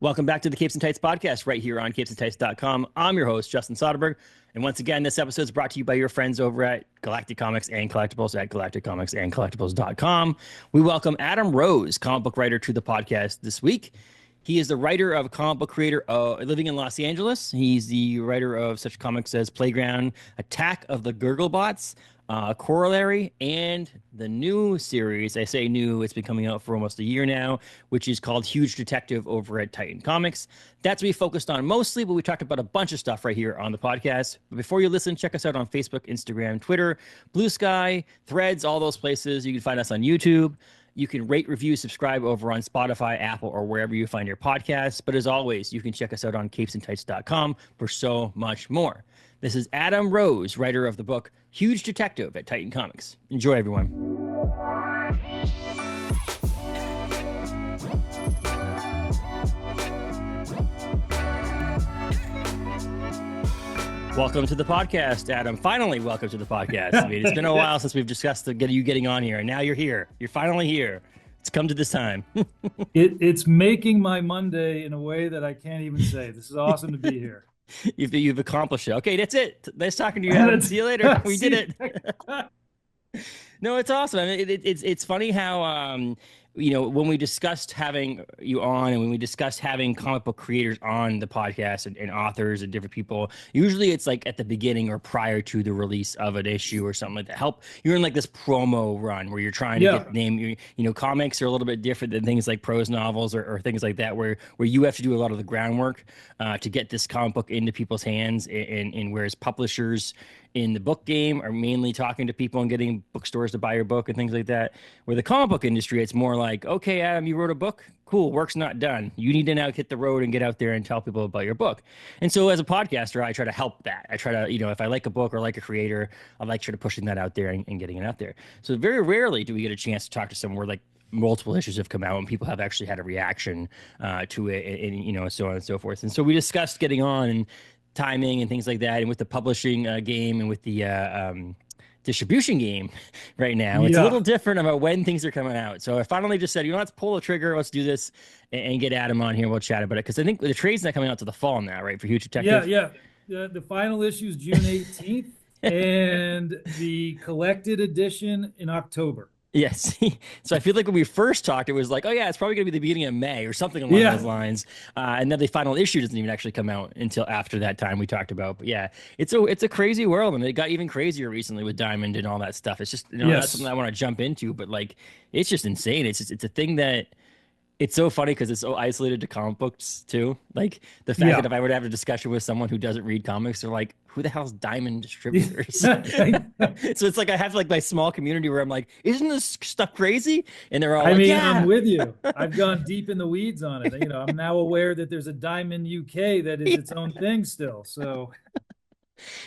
Welcome back to the Capes and Tights podcast right here on capesandtights.com. I'm your host, Justin Soderberg. And once again, this episode is brought to you by your friends over at Galactic Comics and Collectibles at galacticcomicsandcollectibles.com. We welcome Adam Rose, comic book writer, to the podcast this week. He is the writer of Comic Book Creator living in Los Angeles. He's the writer of such comics as Playground, Attack of the Gurgle Bots, Corollary, and the new series. I say new, it's been coming out for almost a year now, which is called Huge Detective over at Titan Comics. That's what we focused on mostly, but we talked about a bunch of stuff right here on the podcast. But before you listen, check us out on Facebook, Instagram, Twitter, Blue Sky, Threads, all those places. You can find us on YouTube. You can rate, review, subscribe over on Spotify, Apple, or wherever you find your podcasts. But as always, you can check us out on capesandtights.com for so much more. This is Adam Rose, writer of the book Huge Detective at Titan Comics. Enjoy, everyone. Welcome to the podcast, Adam. Finally, welcome to the podcast. I mean, it's been a while since we've discussed you getting on here, and now you're here. You're finally here. It's come to this time. It's making my Monday in a way that I can't even say. This is awesome to be here. You've accomplished it. Okay, that's it. Nice talking to you, Adam. See you later. We did it. No, it's awesome. I mean, it's funny how when we discussed having you on and when we discussed having comic book creators on the podcast and authors and different people, usually it's like at the beginning or prior to the release of an issue or something like that. You're in like this promo run where you're trying to get name. Comics are a little bit different than things like prose novels or things like that, where you have to do a lot of the groundwork to get this comic book into people's hands, and whereas publishers in the book game are mainly talking to people and getting bookstores to buy your book and things like that. Where the comic book industry, it's more like, okay, Adam, you wrote a book. Cool, work's not done. You need to now hit the road and get out there and tell people about your book. And so as a podcaster, I try to help that. I try to, if I like a book or like a creator, I like sort of pushing that out there and getting it out there. So very rarely do we get a chance to talk to someone where like multiple issues have come out and people have actually had a reaction to it, and so on and so forth. And so we discussed getting on and timing and things like that, and with the publishing game and with the distribution game right now, it's a little different about when things are coming out. So I finally just said, let's pull the trigger, let's do this, and get Adam on here. We'll chat about it, because I think the trade's not coming out to the fall now, right, for Huge Detective? Yeah. The final issue is June 18th, and the collected edition in October. Yes. So I feel like when we first talked, it was like, oh yeah, it's probably going to be the beginning of May or something along those lines. And then the final issue doesn't even actually come out until after that time we talked about. But yeah, it's a crazy world, and it got even crazier recently with Diamond and all that stuff. It's just, that's something I want to jump into, but like, it's just insane. It's a thing that, it's so funny because it's so isolated to comic books too. Like the fact that if I were to have a discussion with someone who doesn't read comics, they're like, who the hell's Diamond Distributors? So it's like I have like my small community where I'm like, isn't this stuff crazy? And they're all I'm with you. I've gone deep in the weeds on it. I'm now aware that there's a Diamond UK that is its own thing still. So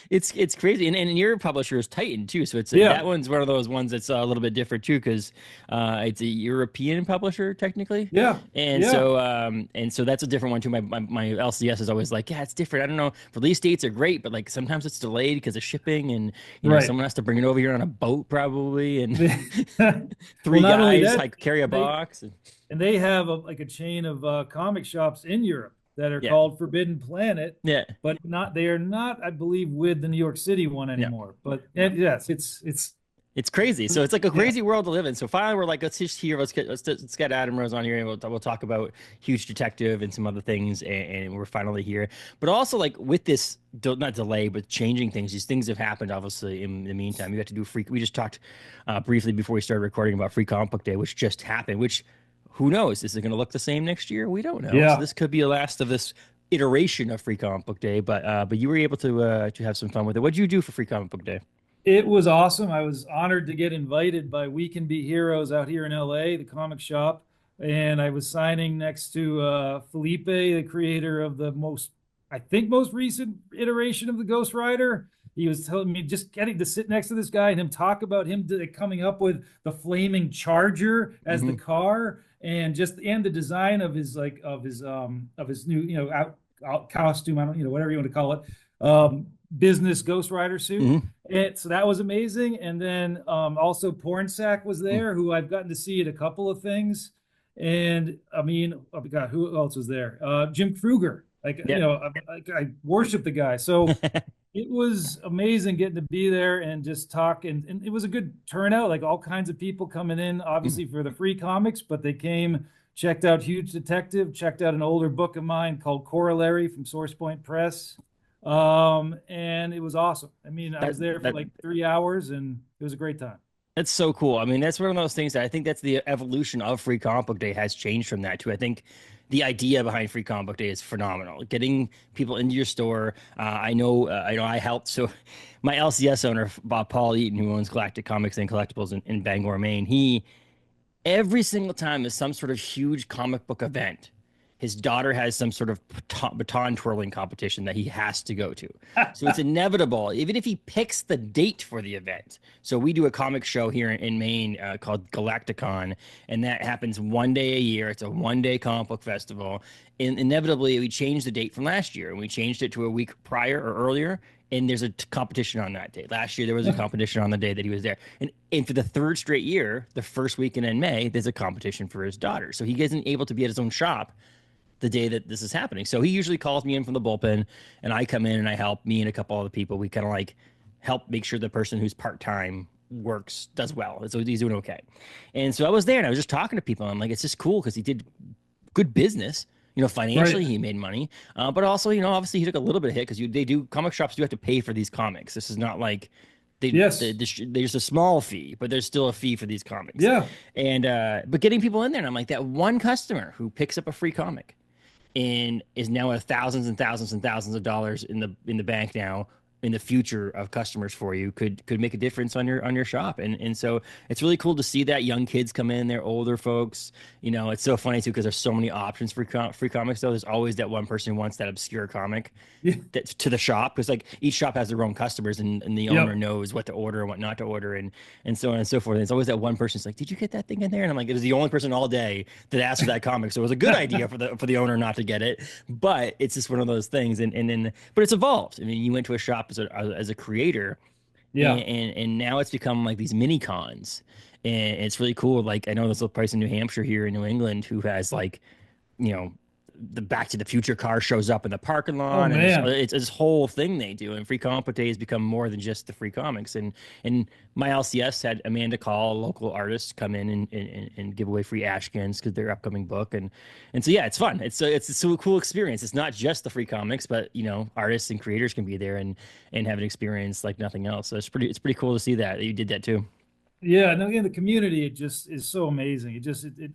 it's crazy, and your publisher is Titan too, so that one's one of those ones that's a little bit different too, because it's a European publisher technically, so that's a different one too. My LCS is always like, it's different. I don't know, release dates are great, but like sometimes it's delayed because of shipping, and someone has to bring it over here on a boat probably, and three guys like carry a box, and they have a chain of comic shops in Europe that are called Forbidden Planet, but they are not, I believe, with the New York City one anymore. But yes, it's crazy. So it's like a crazy world to live in. So finally, we're like, let's get Adam Rose on here, and we'll talk about Huge Detective and some other things, and we're finally here. But also, like, with this not delay, but changing things, these things have happened obviously in the meantime. You have to do we just talked briefly before we started recording about Free Comic Book Day, which just happened, which, who knows? Is it going to look the same next year? We don't know. So this could be the last of this iteration of Free Comic Book Day. But you were able to have some fun with it. What did you do for Free Comic Book Day? It was awesome. I was honored to get invited by We Can Be Heroes out here in LA, the comic shop, and I was signing next to Felipe, the creator of the most recent iteration of the Ghost Rider. He was telling me, just getting to sit next to this guy and him talk about him coming up with the flaming Charger as the car, and the design of his new costume, I don't whatever you want to call it, business Ghost Rider suit. And so that was amazing. And then also Pornsack was there, who I've gotten to see at a couple of things, And I mean, oh my God, who else was there? Jim Kruger. Like, Yeah. I worship the guy. So it was amazing getting to be there and just talk. And it was a good turnout, like all kinds of people coming in, obviously for the free comics, but they came, checked out Huge Detective, checked out an older book of mine called Corollary from Source Point Press. And it was awesome. I mean, I That was there for that like 3 hours and it was a great time. That's so cool. I mean, that's one of those things that I think that's the evolution of Free Comic Book Day has changed from that too. I think the idea behind Free Comic Book Day is phenomenal. Getting people into your store. I know I helped. So my LCS owner, Bob Paul Eaton, who owns Galactic Comics and Collectibles in Bangor, Maine, he every single time there's some sort of huge comic book event, his daughter has some sort of baton twirling competition that he has to go to. So it's inevitable, even if he picks the date for the event. So we do a comic show here in Maine called Galacticon, and that happens one day a year. It's a one-day comic book festival. And inevitably, we changed the date from last year, and we changed it to a week prior or earlier. And there's a competition on that day. Last year there was a competition on the day that he was there, and for the third straight year, the first weekend in May, there's a competition for his daughter. So he isn't able to be at his own shop the day that this is happening. So he usually calls me in from the bullpen, and I come in and I help me and a couple other people. We kind of like help make sure the person who's part time works does well. So he's doing okay. And so I was there and I was just talking to people. I'm like, it's just cool because he did good business. You know, financially Right. he made money, but also, you know, obviously he took a little bit of hit because they do comic shops do have to pay for these comics. This is not like Yes. there's a small fee, but there's still a fee for these comics. Yeah. And but getting people in there, and I'm like that one customer who picks up a free comic and is now at thousands and thousands and thousands of dollars in the bank now in the future of customers for you could make a difference on your shop. And so it's really cool to see that young kids come in, they're older folks. You know, it's so funny too because there's so many options for free comics though. There's always that one person who wants that obscure comic Yeah. that's to the shop because like each shop has their own customers and the owner Yep. knows what to order and what not to order and so on and so forth. And it's always that one person who's like, did you get that thing in there? And I'm like, it was the only person all day that asked for that comic. So it was a good idea for the owner not to get it. But it's just one of those things. And then but it's evolved. I mean, you went to a shop as a creator Yeah. and now it's become like these mini cons. And it's really cool. Like I know there's a place in New Hampshire here in New England who has like, you know, the Back to the Future car shows up in the parking Oh lot, and man. it's this whole thing they do. And Free Comic Book Day has become more than just the free comics. And my LCS had Amanda Call, a local artist, come in and give away free Ashkins because their upcoming book. And so yeah, it's fun. It's a so cool experience. It's not just the free comics, but you know, artists and creators can be there and have an experience like nothing else. So it's pretty cool to see that you did that too. Yeah, no, in the community, it just is so amazing.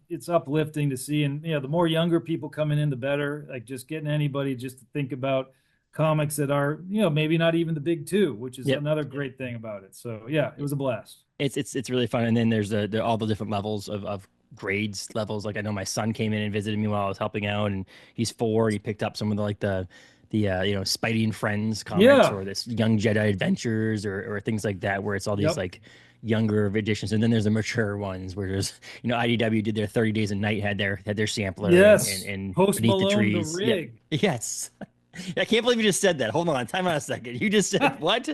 It's uplifting to see, and the more younger people coming in, the better. Like just getting anybody just to think about comics that are, maybe not even the big two, which is Yep. another great thing about it. So yeah, it was a blast. It's really fun. And then there's all the different levels of grades levels. Like I know my son came in and visited me while I was helping out, and he's 4. And he picked up some of the you know, Spidey and Friends comics Yeah. or this Young Jedi Adventures or things like that, where it's all these Yep. like younger editions. And then there's the mature ones where there's, you know, IDW did their 30 Days a Night, had their sampler Yes. and Post Beneath the Malone, the Trees. Yep. rig. Yes. I can't believe you just said that. Hold on, time out a second. You just said what?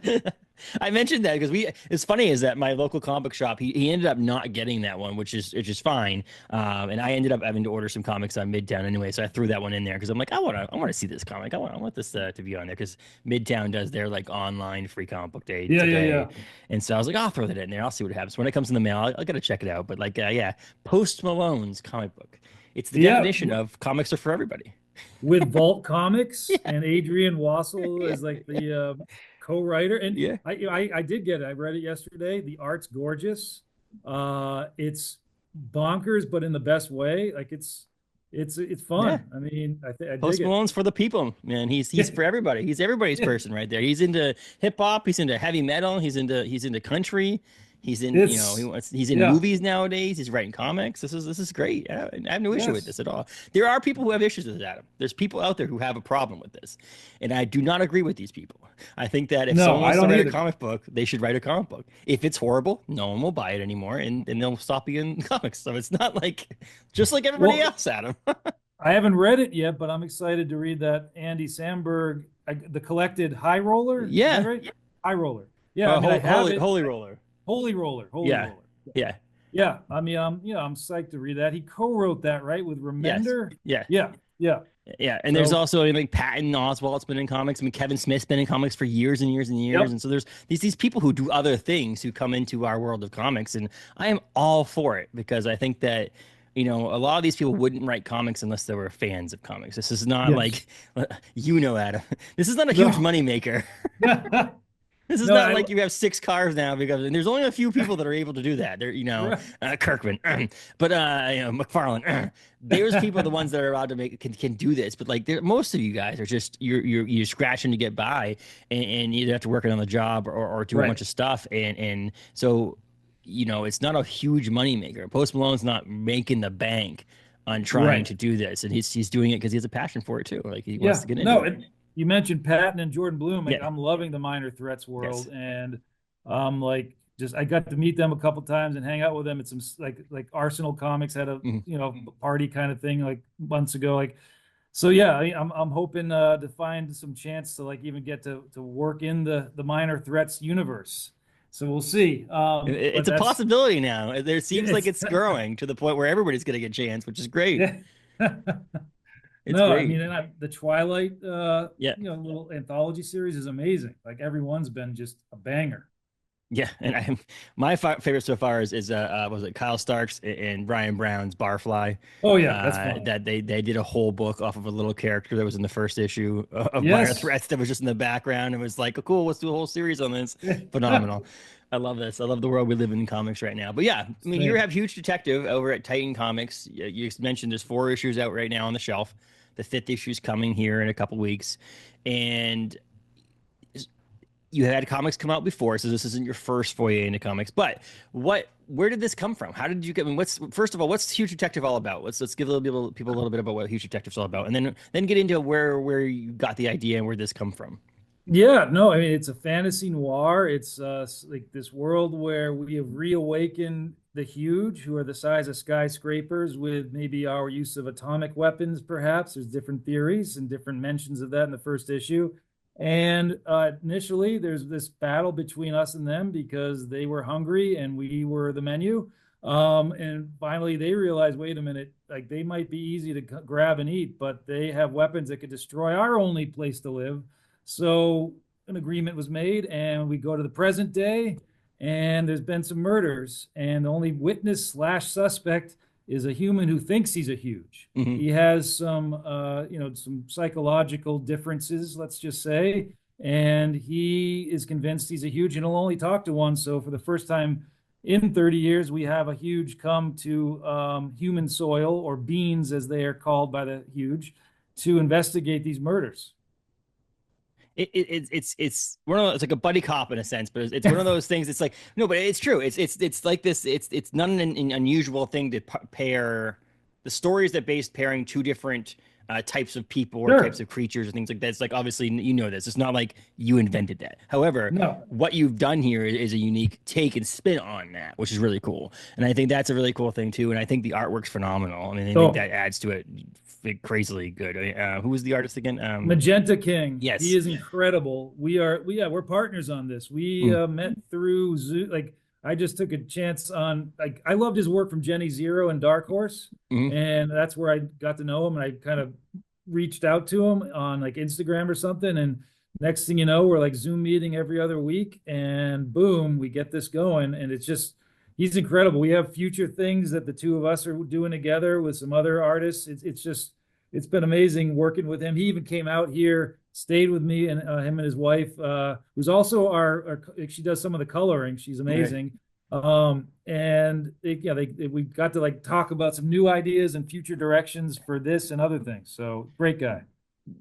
I mentioned that because it's funny is that my local comic shop, he ended up not getting that one, which is fine. And I ended up having to order some comics on Midtown anyway. So I threw that one in there because I'm like, I want to see this comic. I want this to be on there because Midtown does their like online free comic book day Yeah, yeah, today. yeah. And so I was like, I'll throw that in there. I'll see what happens. When it comes in the mail, I gotta check it out. But like, yeah, Post Malone's comic book. It's the Yeah. definition of comics are for everybody. With Vault Comics Yeah. and Adrian Wassel Yeah. as like the co-writer. And Yeah. I did get it. I read it yesterday. The art's gorgeous. It's bonkers, but in the best way. Like it's Yeah. fun. I mean, I Post dig it. Malone's for the people, man. He's for everybody. He's everybody's Yeah. person right there. He's into hip hop. He's into heavy metal. He's into country. He's in, you know, It's he's in yeah. movies nowadays. He's writing comics. This is great. I have no issue with Yes. this at all. There are people who have issues with it, Adam. There's people out there who have a problem with this, and I do not agree with these people. I think that if No, someone I wants to don't write a either. comic book, they should write a comic book. If it's horrible, no one will buy it anymore, and they'll stop being comics. So it's not like just like everybody Well, else, Adam. I haven't read it yet, but I'm excited to read that Andy Samberg, the collected High Roller. Is that Yeah. right? High Roller. Yeah, I mean, I have Holy it. holy roller. Holy Roller. Holy Yeah. Roller. Yeah. Yeah, I mean, I'm psyched to read that. He co-wrote that, right, with Yes. Remender. Yeah. Yeah, yeah. Yeah, and there's So, also, I mean, like Patton Oswalt's been in comics. I mean, Kevin Smith's been in comics for years and years and years. yep. And so there's these people who do other things who come into our world of comics, and I am all for it because I think that, a lot of these people wouldn't write comics unless they were fans of comics. This is not Yes. like, Adam. This is not a huge No. moneymaker. This is No, not like you have six cars now because and there's only a few people that are able to do that. They're, right. Kirkman, but McFarlane. There's people, the ones that are allowed to can do this, but like most of you guys are just you're scratching to get by, and you either have to work on the job or do a Right. bunch of stuff, and so it's not a huge money maker. Post Malone's not making the bank on trying Right. to do this, and he's doing it because he has a passion for it too. Like he wants Yeah. to get into No, it. you mentioned Patton and Jordan Bloom. Like, Yeah. I'm loving the minor threats Yes. world, and like just I got to meet them a couple times and hang out with them at some like Arsenal Comics had a Mhm. party kind of thing like months ago. Like, so yeah, I'm hoping to find some chance to like even get to work in the minor threats universe. So we'll see. But It's a that's possibility now. There seems like it's it's growing to the point where everybody's getting a chance, which is great. yeah. It's No, I great. mean, and the Twilight, Yeah. little anthology series is amazing. Like everyone's been just a banger. Yeah. And my favorite so far is was it Kyle Starks and Brian Brown's Barfly? Oh yeah, that's fun. That they did a whole book off of a little character that was in the first issue of Minor Yes. Threats that was just in the background. It was like, oh, cool, let's do a whole series on this. Phenomenal. I love this. I love the world we live in comics right now. But yeah, I mean, you Same. have Huge Detective over at Titan Comics. You mentioned there's 4 issues out right now on the shelf. The fifth issue is coming here in a couple weeks, and you had comics come out before, so this isn't your first foray into comics. But where did this come from? How did you get? I mean, first of all, what's Huge Detective all about? Let's give a little people a little bit about what Huge Detective's all about, and then get into where you got the idea and where this come from. Yeah, no, I mean it's a fantasy noir. It's like this world where we have reawakened the huge, who are the size of skyscrapers, with maybe our use of atomic weapons, perhaps. There's different theories and different mentions of that in the first issue. And initially, there's this battle between us and them because they were hungry and we were the menu. And finally, they realize, wait a minute, like they might be easy to grab and eat, but they have weapons that could destroy our only place to live. So an agreement was made, and we go to the present day, and there's been some murders, and the only witness slash suspect is a human who thinks he's a huge. Hmm. He has some psychological differences, let's just say, and he is convinced he's a huge, and he'll only talk to one. So for the first time in 30 years, we have a huge come to human soil, or beans as they are called by the huge, to investigate these murders. It's one of those, it's like a buddy cop in a sense, but it's one of those things. It's like no, but it's true. It's like this. It's not an unusual thing to pair the stories that based pairing two different types of people or types Sure. of creatures or things like that. It's like obviously this. It's not like you invented that. However, No. what you've done here is a unique take and spin on that, which is really cool. And I think that's a really cool thing too. And I think the artwork's phenomenal. I mean, I think Oh, that adds to it crazily good. Who was the artist again? Magenta King. He Yes. is incredible. We're partners on this. We Mm, met through Zoo. Like I just took a chance on like I loved his work from Jenny Zero and Dark Horse, mhm. and that's where I got to know him. And I kind of reached out to him on like Instagram or something. And next thing you know, we're like Zoom meeting every other week, and boom, we get this going. And it's just he's incredible. We have future things that the two of us are doing together with some other artists. It's just it's been amazing working with him. He even came out here, stayed with me, and him and his wife, who's also she does some of the coloring. She's Right. amazing. And we got to like talk about some new ideas and future directions for this and other things. So great guy.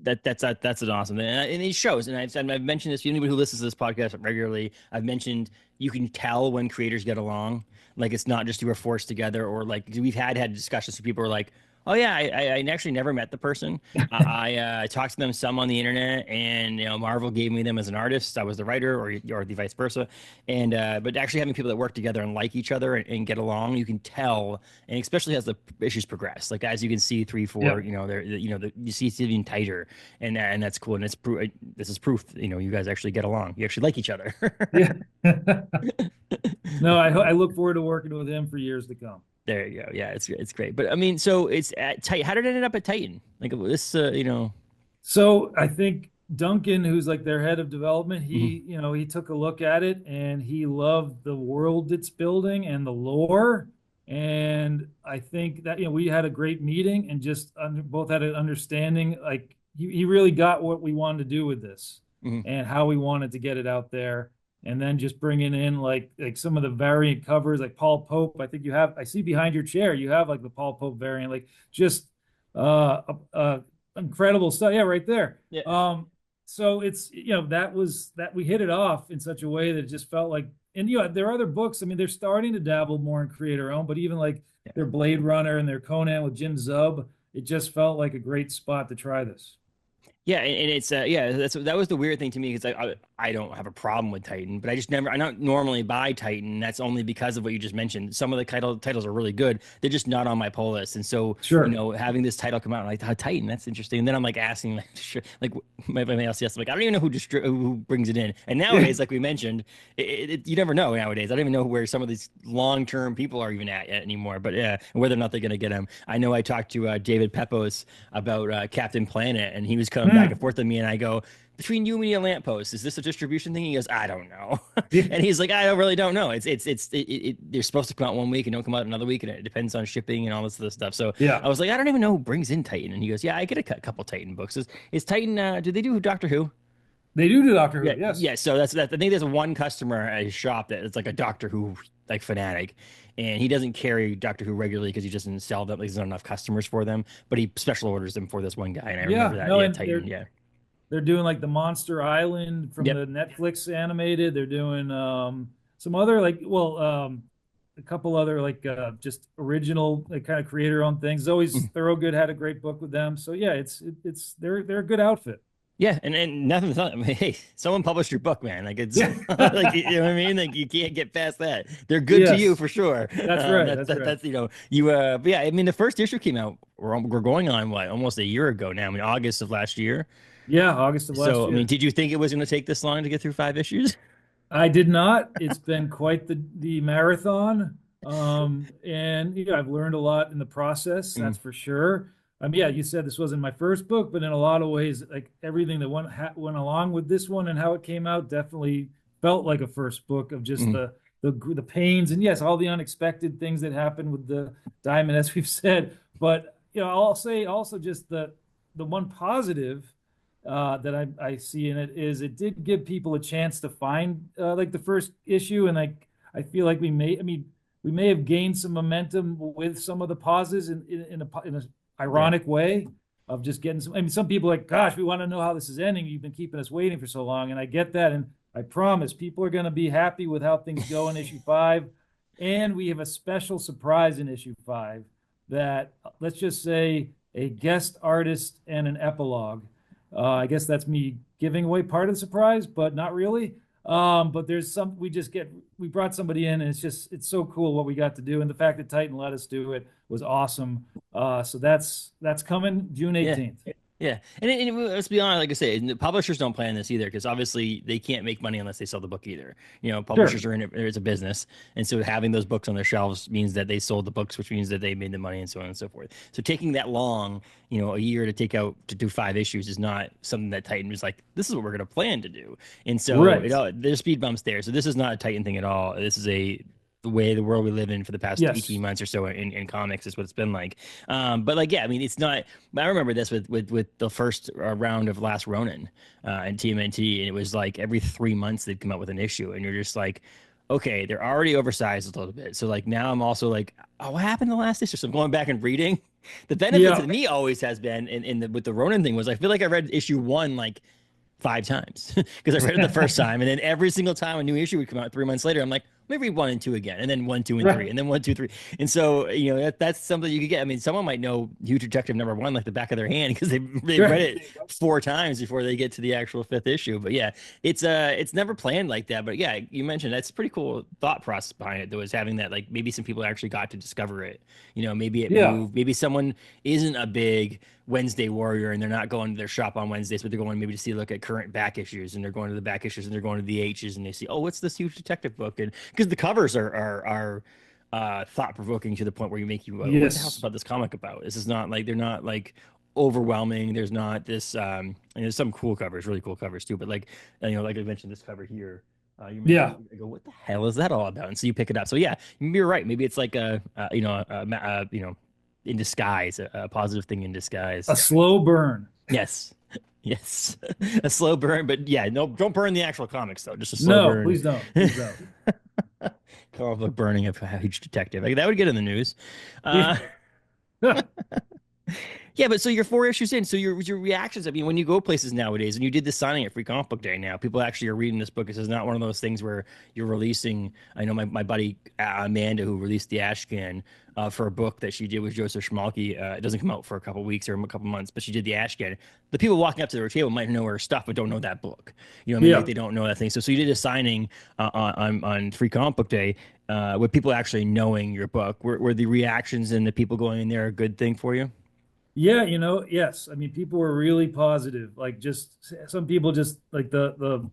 That's an awesome thing, and it shows. And I've mentioned this to anybody who listens to this podcast regularly. I've mentioned you can tell when creators get along. Like it's not just you were forced together, or like we've had discussions with people who are like, Oh yeah, I actually never met the person. I talked to them some on the internet, and Marvel gave me them as an artist. I was the writer, or the vice versa. And but actually having people that work together and like each other and get along, you can tell, and especially as the issues progress. Like as you can see, three, four, Yeah. you see it's even tighter, and that's cool. And it's proof. This is proof. You guys actually get along. You actually like each other. Yeah. No, I look forward to working with him for years to come. There you go. Yeah, it's great. But I mean, so it's at Titan. How did it end up at Titan? Like this, So I think Duncan, who's like their head of development, mhm, he took a look at it and he loved the world it's building and the lore. And I think that, we had a great meeting and just both had an understanding. Like he really got what we wanted to do with this mhm. and how we wanted to get it out there. And then just bringing in like some of the variant covers, like Paul Pope. I think I see behind your chair, you have like the Paul Pope variant, like just incredible stuff. Yeah, right there. Yeah. So it's that we hit it off in such a way that it just felt like, and there are other books. I mean, they're starting to dabble more in creator own, but even like Yeah. their Blade Runner and their Conan with Jim Zub, it just felt like a great spot to try this. Yeah, and it's yeah, that was the weird thing to me because I don't have a problem with Titan, but I don't normally buy Titan. That's only because of what you just mentioned. Some of the titles are really good. They're just not on my pull list. And so, Sure. having this title come out, I'm like, Titan, that's interesting. And then I'm like asking like, sure, like my LCS, I'm like, I don't even know who brings it in. And nowadays, like we mentioned, you never know nowadays. I don't even know where some of these long-term people are even at anymore, but yeah, whether or not they're going to get them. I know I talked to David Pepos about Captain Planet, and he was coming back and forth with me, and I go, between you and me and lamppost, is this a distribution thing? He goes, I don't know. Yeah. And he's like, I really don't know. They're supposed to come out one week and don't come out another week, and it depends on shipping and all this other stuff. So Yeah. I was like, I don't even know who brings in Titan. And he goes, yeah, I get a couple Titan books. Is Titan, do they do Doctor Who? They do Doctor Yeah, Who. Yes. yeah. So that's that. I think there's one customer at his shop that is like a Doctor Who like fanatic, and he doesn't carry Doctor Who regularly because he doesn't sell them. Like, there's not enough customers for them. But he special orders them for this one guy, and I remember Yeah. that. No, Yeah, and Titan. Yeah. they're doing like the Monster Island from Yep. the Netflix animated. They're doing some other a couple other just original like kind of creator owned things. Always Thorogood had a great book with them. So yeah, they're a good outfit. Yeah, and nothing's not. I mean, hey, someone published your book, man. Like it's Yeah. like you know what I mean. Like you can't get past that. They're good to you Yes. for sure. That's right. That's right. That's you. But yeah, I mean, the first issue came out. We're going on what almost a year ago now. I mean, August of last year. Yeah, August of last So I mean, year. did you think it was going to take this long to get through 5 issues? I did not. It's been quite the marathon. And I've learned a lot in the process, Mm, that's for sure. Yeah, you said this wasn't my first book, but in a lot of ways, like everything that went along with this one and how it came out definitely felt like a first book of just mm, the pains and yes, all the unexpected things that happened with the diamond, as we've said. But I'll say also just the one positive that I see in it is it did give people a chance to find like the first issue, and like I feel like we may have gained some momentum with some of the pauses in a yeah. ironic way of just getting some. I mean, some people are like, gosh, we want to know how this is ending. You've been keeping us waiting for so long, and I get that, and I promise people are going to be happy with how things go in issue 5, and we have a special surprise in issue 5 that let's just say a guest artist and an epilogue. I guess that's me giving away part of the surprise, but not really. But we brought somebody in, and it's so cool what we got to do, and the fact that Titan let us do it was awesome. So that's coming June Yeah. 18th. Yeah, and let's be honest. Like I say, the publishers don't plan this either because obviously they can't make money unless they sell the book either. Sure. Publishers are in it; it's a business, and so having those books on their shelves means that they sold the books, which means that they made the money, and so on and so forth. So taking that long, a year to do 5 issues is not something that Titan was like. This is what we're going to plan to do, and so Right. there's speed bumps there. So this is not a Titan thing at all. This is the way the world we live in for the past Yes. 18 months or so in comics is what it's been like. But like, yeah, I mean, it's not. I remember this with the first round of Last Ronin and TMNT, and it was like every 3 months they'd come out with an issue, and you're just like, okay, they're already oversized a little bit. So like now I'm also like, oh, what happened to the last issue? So I'm going back and reading. The benefit Yeah. to me always has been with the Ronin thing was I feel like I read issue 1 like 5 times because I read it the first time, and then every single time a new issue would come out 3 months later, I'm like, me read 1 and 2 again, and then 1, 2, and 3, Right. and then 1, 2, 3. And so, that's something you could get. I mean, someone might know Huge Detective #1 like the back of their hand because they read Right. it 4 times before they get to the actual fifth issue. But yeah, it's never planned like that. But yeah, you mentioned that's pretty cool thought process behind it. Though, is having that, like, maybe some people actually got to discover it. Maybe it Yeah. moved. Maybe someone isn't a big Wednesday warrior and they're not going to their shop on Wednesdays, but they're going maybe to see look at current back issues, and they're going to the back issues, and they're going to the H's, and they see, oh, what's this Huge Detective book? And because the covers are thought provoking to the point where you make you what the hell's Yes. about this comic about? This is not like, they're not like overwhelming. There's not this and there's some cool covers, really cool covers too. But like, like I mentioned, this cover here. You mentioned, Yeah. I go, what the hell is that all about? And so you pick it up. So yeah, you're right. Maybe it's like in disguise, a positive thing in disguise. A slow burn. Yes. Yes. A slow burn, but yeah, no, don't burn the actual comics though. Just a slow No, burn. please don't. Please don't. Comic book burning of a Huge Detective. Like, that would get in the news. Yeah. Uh, yeah, but so you're 4 issues in. So your reactions. I mean, when you go places nowadays, and you did the signing at Free Comic Book Day now, people actually are reading this book. This is not one of those things where you're releasing. I know my buddy Amanda, who released the Ashcan for a book that she did with Joseph Schmalke. It doesn't come out for a couple weeks or a couple months, but she did the Ashcan. The people walking up to their table might know her stuff, but don't know that book. What I mean? Like, Yeah. they don't know that thing. So you did a signing on Free Comic Book Day with people actually knowing your book. Were the reactions and the people going in there a good thing for you? Yeah, yes. I mean, people were really positive. Like, just some people just like the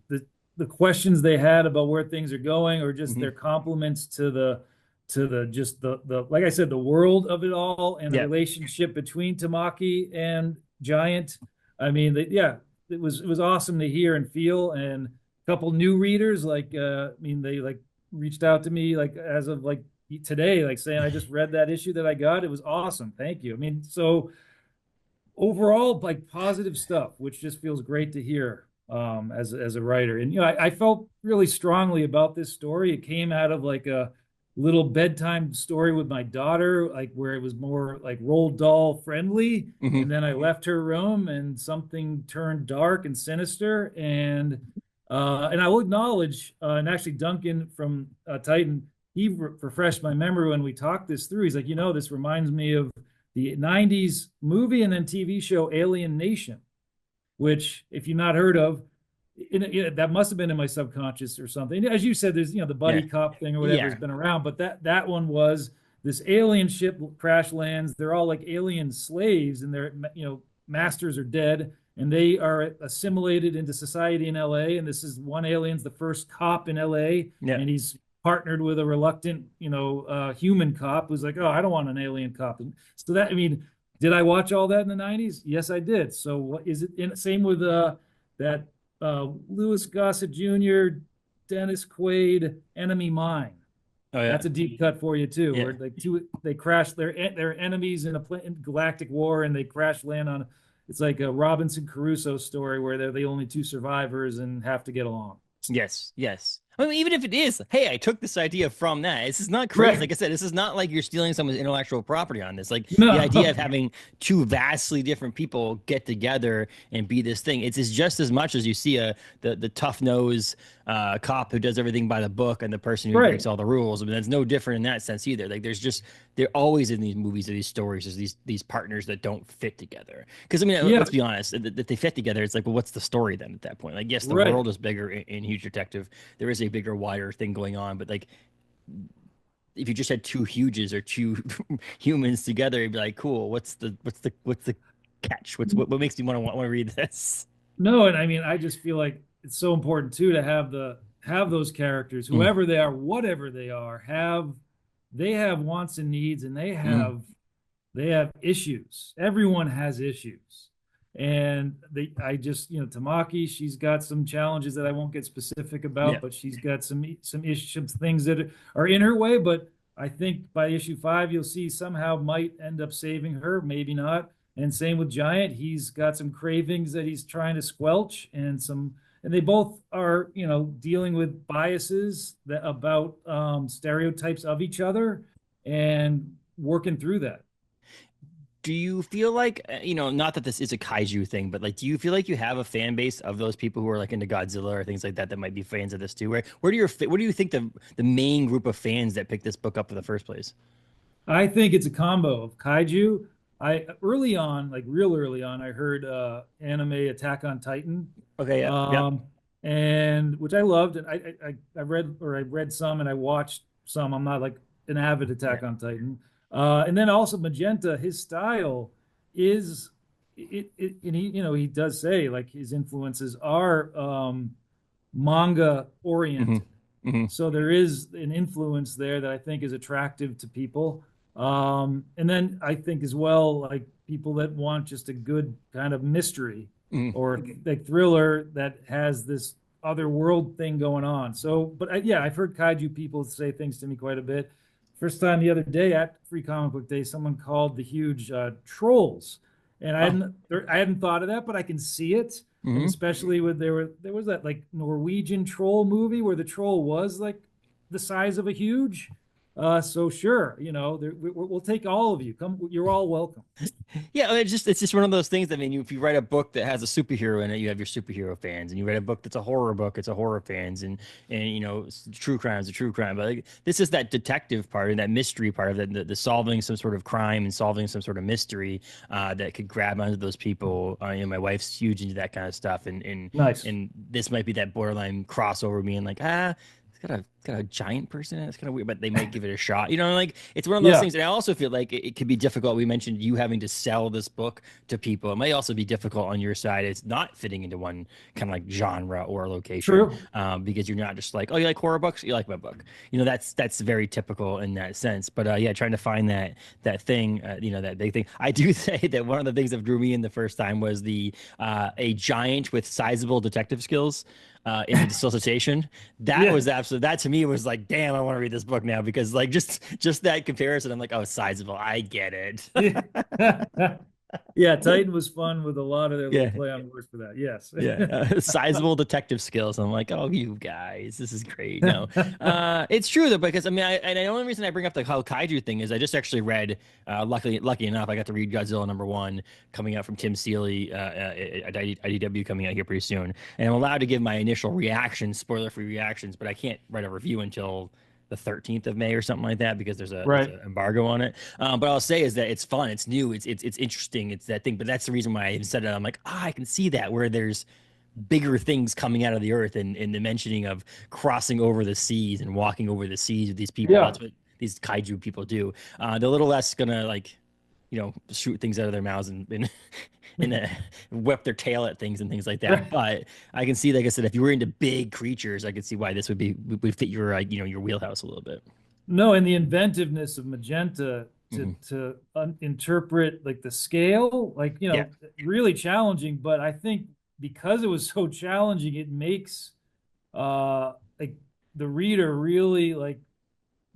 questions they had about where things are going, or just Hmm. their compliments to the just the like I said, the world of it all and the Yeah. relationship between Tamaki and Giant. I mean, yeah, it was awesome to hear and feel. And a couple new readers, like I mean, they like reached out to me like as of like today, like saying, I just read that issue that I got. It was awesome. Thank you. I mean, so overall, like, positive stuff, which just feels great to hear as a writer. And I felt really strongly about this story. It came out of like a little bedtime story with my daughter, like where it was more like Roald Dahl friendly. Hmm. And then I left her room and something turned dark and sinister. And I will acknowledge, and actually Duncan from Titan, he refreshed my memory when we talked this through. He's like, this reminds me of the 90s movie and then TV show Alien Nation, which, if you've not heard of, that must have been in my subconscious or something. As you said, there's, the Yeah. buddy cop thing or whatever has Yeah. been around, but that one was this alien ship crash lands. They're all like alien slaves, and their masters are dead, and they are assimilated into society in LA. And this is one alien's the first cop in LA, Yeah. and he's partnered with a reluctant, human cop who's like, oh, I don't want an alien cop. And so that, I mean, did I watch all that in the 90s? Yes, I did. So what is it same with that Louis Gossett Jr., Dennis Quaid, Enemy Mine. Oh yeah. That's a deep cut for you too, Yeah. where like they crash their enemies in a galactic war, and they crash land on. It's like a Robinson Crusoe story where they're the only two survivors and have to get along. Yes, yes. I mean, even if it is, hey, I took this idea from that. This is not crazy. Right. Like I said, this is not like you're stealing someone's intellectual property on this. Like, the No. idea of having two vastly different people get together and be this thing. It's just as much as you see the tough nose cop who does everything by the book, and the person who breaks Right. all the rules. I mean, that's no different in that sense either. Like, they're always in these movies or these stories as these partners that don't fit together. Because I mean, Yeah. let's be honest, that they fit together. It's like, well, what's the story then at that point? Like, yes, the Right. world is bigger in Huge Detective. There is a bigger, wider thing going on, but like, if you just had two huges or two humans together, you'd be like, cool. What's the catch? What makes you want to read this? No, and I mean, I just feel like it's so important too to have those characters, Mm, whoever they are, whatever they are, they have wants and needs, and they mm, have issues. Everyone has issues. And I just, Tamaki, she's got some challenges that I won't get specific yeah. about, but she's got some issues, some things that are in her way. But I think by issue 5, you'll see somehow might end up saving her, maybe not. And same with Giant, he's got some cravings that he's trying to squelch, and they both are, dealing with biases about stereotypes of each other and working through that. do you feel like, not that this is a kaiju thing, but like, do you feel like you have a fan base of those people who are like into Godzilla or things like that that might be fans of this too? Where do you think the main group of fans that picked this book up in the first place? I think it's a combo of kaiju. I early on, like real early on, I heard anime Attack on Titan, Okay, yeah, yep, um, and which I loved, and I read some and I watched some. I'm not like an avid yeah, Attack on Titan, and then also Magenta. His style is and he does say like his influences are manga hmm oriented. hmm So there is an influence there that I think is attractive to people. And then I think as well, like people that want just a good kind of mystery hmm or like thriller that has this other world thing going on. So, but yeah, I've heard kaiju people say things to me quite a bit. First time the other day at Free Comic Book Day, someone called the huge trolls, and Oh, I hadn't thought of that, but I can see it. And hmm especially with there was that like Norwegian troll movie where the troll was like the size of a huge. So sure, we'll take all of you. Come, you're all welcome. Yeah, it's just one of those things. I mean, if you write a book that has a superhero in it, you have your superhero fans, and you write a book that's a horror book, it's a horror fans, and true crime is a true crime. But like, this is that detective part and that mystery part of it, the solving some sort of crime and solving some sort of mystery that could grab onto those people. My wife's huge into that kind of stuff, Nice. and this might be that borderline crossover, being like, it's got a giant person in it. It's kind of weird, but they might give it a shot. Like it's one of those Yeah, things. And I also feel like it could be difficult. We mentioned you having to sell this book to people. It may also be difficult on your side. It's not fitting into one kind of like genre or location, true. because you're not just like, oh, you like horror books, you like my book. That's very typical in that sense. But yeah, trying to find that thing, that big thing. I do say that one of the things that drew me in the first time was the a giant with sizable detective skills in the solicitation. That Yeah. was absolutely, that to me was like, damn, I want to read this book now, because like just that comparison, I'm like, oh, sizable, I get it. Yeah. Yeah, Titan was fun with a lot of their little Yeah, play on words for that. Yes. yeah, sizable detective skills. I'm like, oh, you guys, this is great. No, it's true though, because I mean, and the only reason I bring up the whole kaiju thing is I just actually read, lucky enough, I got to read Godzilla #1 coming out from Tim Seeley at IDW, coming out here pretty soon, and I'm allowed to give my initial reactions, spoiler-free reactions, but I can't write a review until the 13th of May or something like that, because there's Right. an embargo on it. But I'll say is that it's fun, it's new, it's interesting, it's that thing. But that's the reason why I even said it. I'm like, I can see that where there's bigger things coming out of the earth, and the mentioning of crossing over the seas and walking over the seas with these people. Yeah. That's what these kaiju people do. They're a little less gonna like, shoot things out of their mouths and whip their tail at things and things like that. But I can see, like I said, if you were into big creatures, I could see why this would fit your your wheelhouse a little bit. No, and the inventiveness of Magenta to Hmm interpret like the scale, like Yeah, really challenging. But I think because it was so challenging, it makes like the reader really like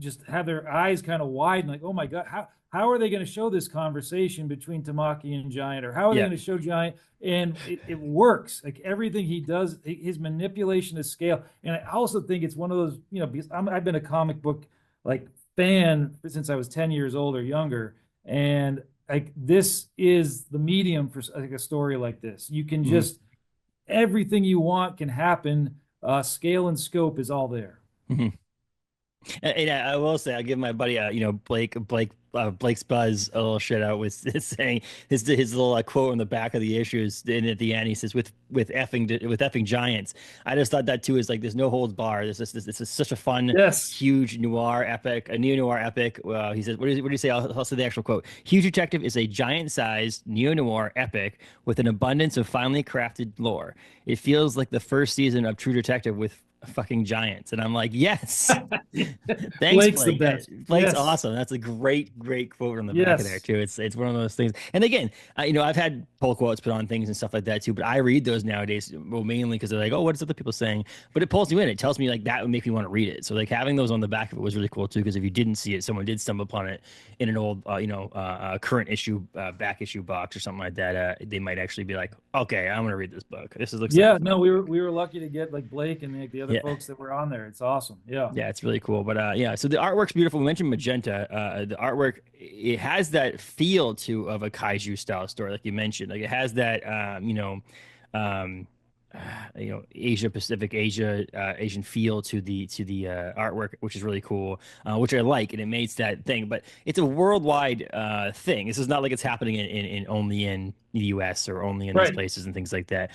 just have their eyes kind of widen, like, oh my God, how are they going to show this conversation between Tamaki and Giant, or how are they yeah. going to show Giant? And it works. Like everything he does, his manipulation of scale. And I also think it's one of those, because I've been a comic book like fan since I was 10 years old or younger. And like this is the medium for like a story like this. You can hmm just everything you want can happen. Scale and scope is all there. hmm And I will say, I'll give my buddy, Blake's Buzz a little shit out with saying his little quote on the back of the issues, and at the end he says, with effing giants. I just thought that too is like, there's no holds bar. This is such a fun, Yes. huge noir epic, a neo noir epic. He says, what do you say? I'll say the actual quote. Huge Detective is a giant-sized neo noir epic with an abundance of finely crafted lore. It feels like the first season of True Detective with fucking giants. And I'm like, yes. Thanks, Blake's the Blake. best. Blake's Yes. awesome. That's a great quote on the back of there Yes. too. It's one of those things. And again, I've had pull quotes put on things and stuff like that too. But I read those nowadays, well, mainly because they're like, oh, what is other people saying? But it pulls you in. It tells me like that would make me want to read it. So like having those on the back of it was really cool too. Because if you didn't see it, someone did stumble upon it in an old, current issue, back issue box or something like that. They might actually be like, okay, I'm gonna read this book. Looks like Yeah, fun. no, we were lucky to get like Blake and the other Yeah. folks that were on there. It's awesome. Yeah. Yeah, it's really cool. But yeah, so the artwork's beautiful. We mentioned magenta. The artwork, it has that feel to of a kaiju style story, like you mentioned. Like it has that um Asia Pacific, Asian feel to the artwork, which is really cool, which I like, and it makes that thing. But it's a worldwide thing. This is not like it's happening in only in the U.S. or only in these Right. places and things like that.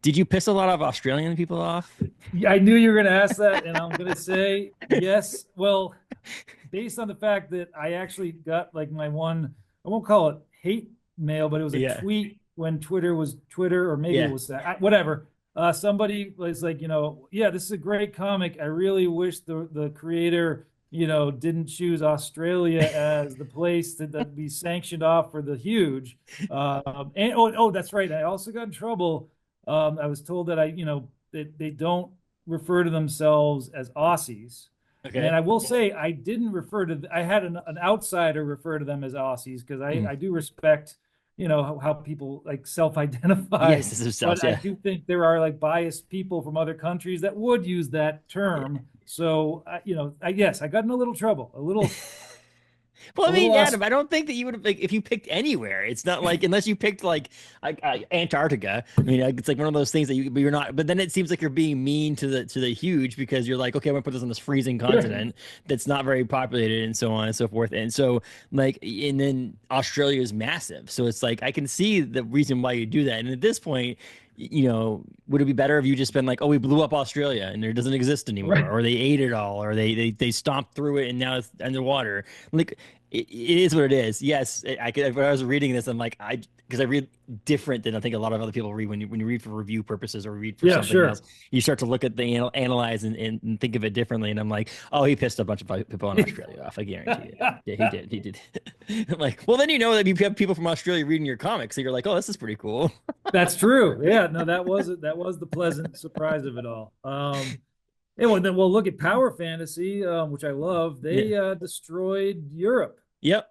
Did you piss a lot of Australian people off? Yeah, I knew you were going to ask that, and I'm going to say yes. Well, based on the fact that I actually got like my one, I won't call it hate mail, but it was a Yeah, tweet when Twitter was Twitter, or maybe it yeah. was that, whatever. Somebody was like, yeah, this is a great comic. I really wish the creator, didn't choose Australia as the place that be sanctioned off for the huge. And that's right. I also got in trouble. I was told that they don't refer to themselves as Aussies. And Okay. I will say I didn't refer to, I had an outsider refer to them as Aussies because Mm. I do respect, how people like self-identify, Yes, this is but self. I Yeah. do think there are like biased people from other countries that would use that Yeah. term. So, yes, I got in a little trouble, Well, a I little mean, Aus Adam, I don't think that you would have like if you picked anywhere. It's not like unless you picked like Antarctica. I mean, like, it's like one of those things that but you're not. But then it seems like you're being mean to the huge because you're like, okay, I'm gonna put this on this freezing continent that's not very populated and so on and so forth. And so like, and then Australia is massive, so it's like I can see the reason why you do that. And at this point, would it be better if you just been like, oh, we blew up Australia and it doesn't exist anymore, right. or they ate it all, or they stomped through it and now it's underwater? Like it is what it is. Yes, when I was reading this, I'm like, because I read different than I think a lot of other people read when you read for review purposes or read for Yeah, something else. sure. You start to look at the analyze and think of it differently. And I'm like, oh, he pissed a bunch of people in Australia off. I guarantee it. Yeah, he did. He did. I'm like, well, then you know that you have people from Australia reading your comics, so you're like, oh, this is pretty cool. That's true. Yeah, no, that was the pleasant surprise of it all. And well, then we'll look at Power Fantasy, which I love. Yeah. They destroyed Europe. Yep.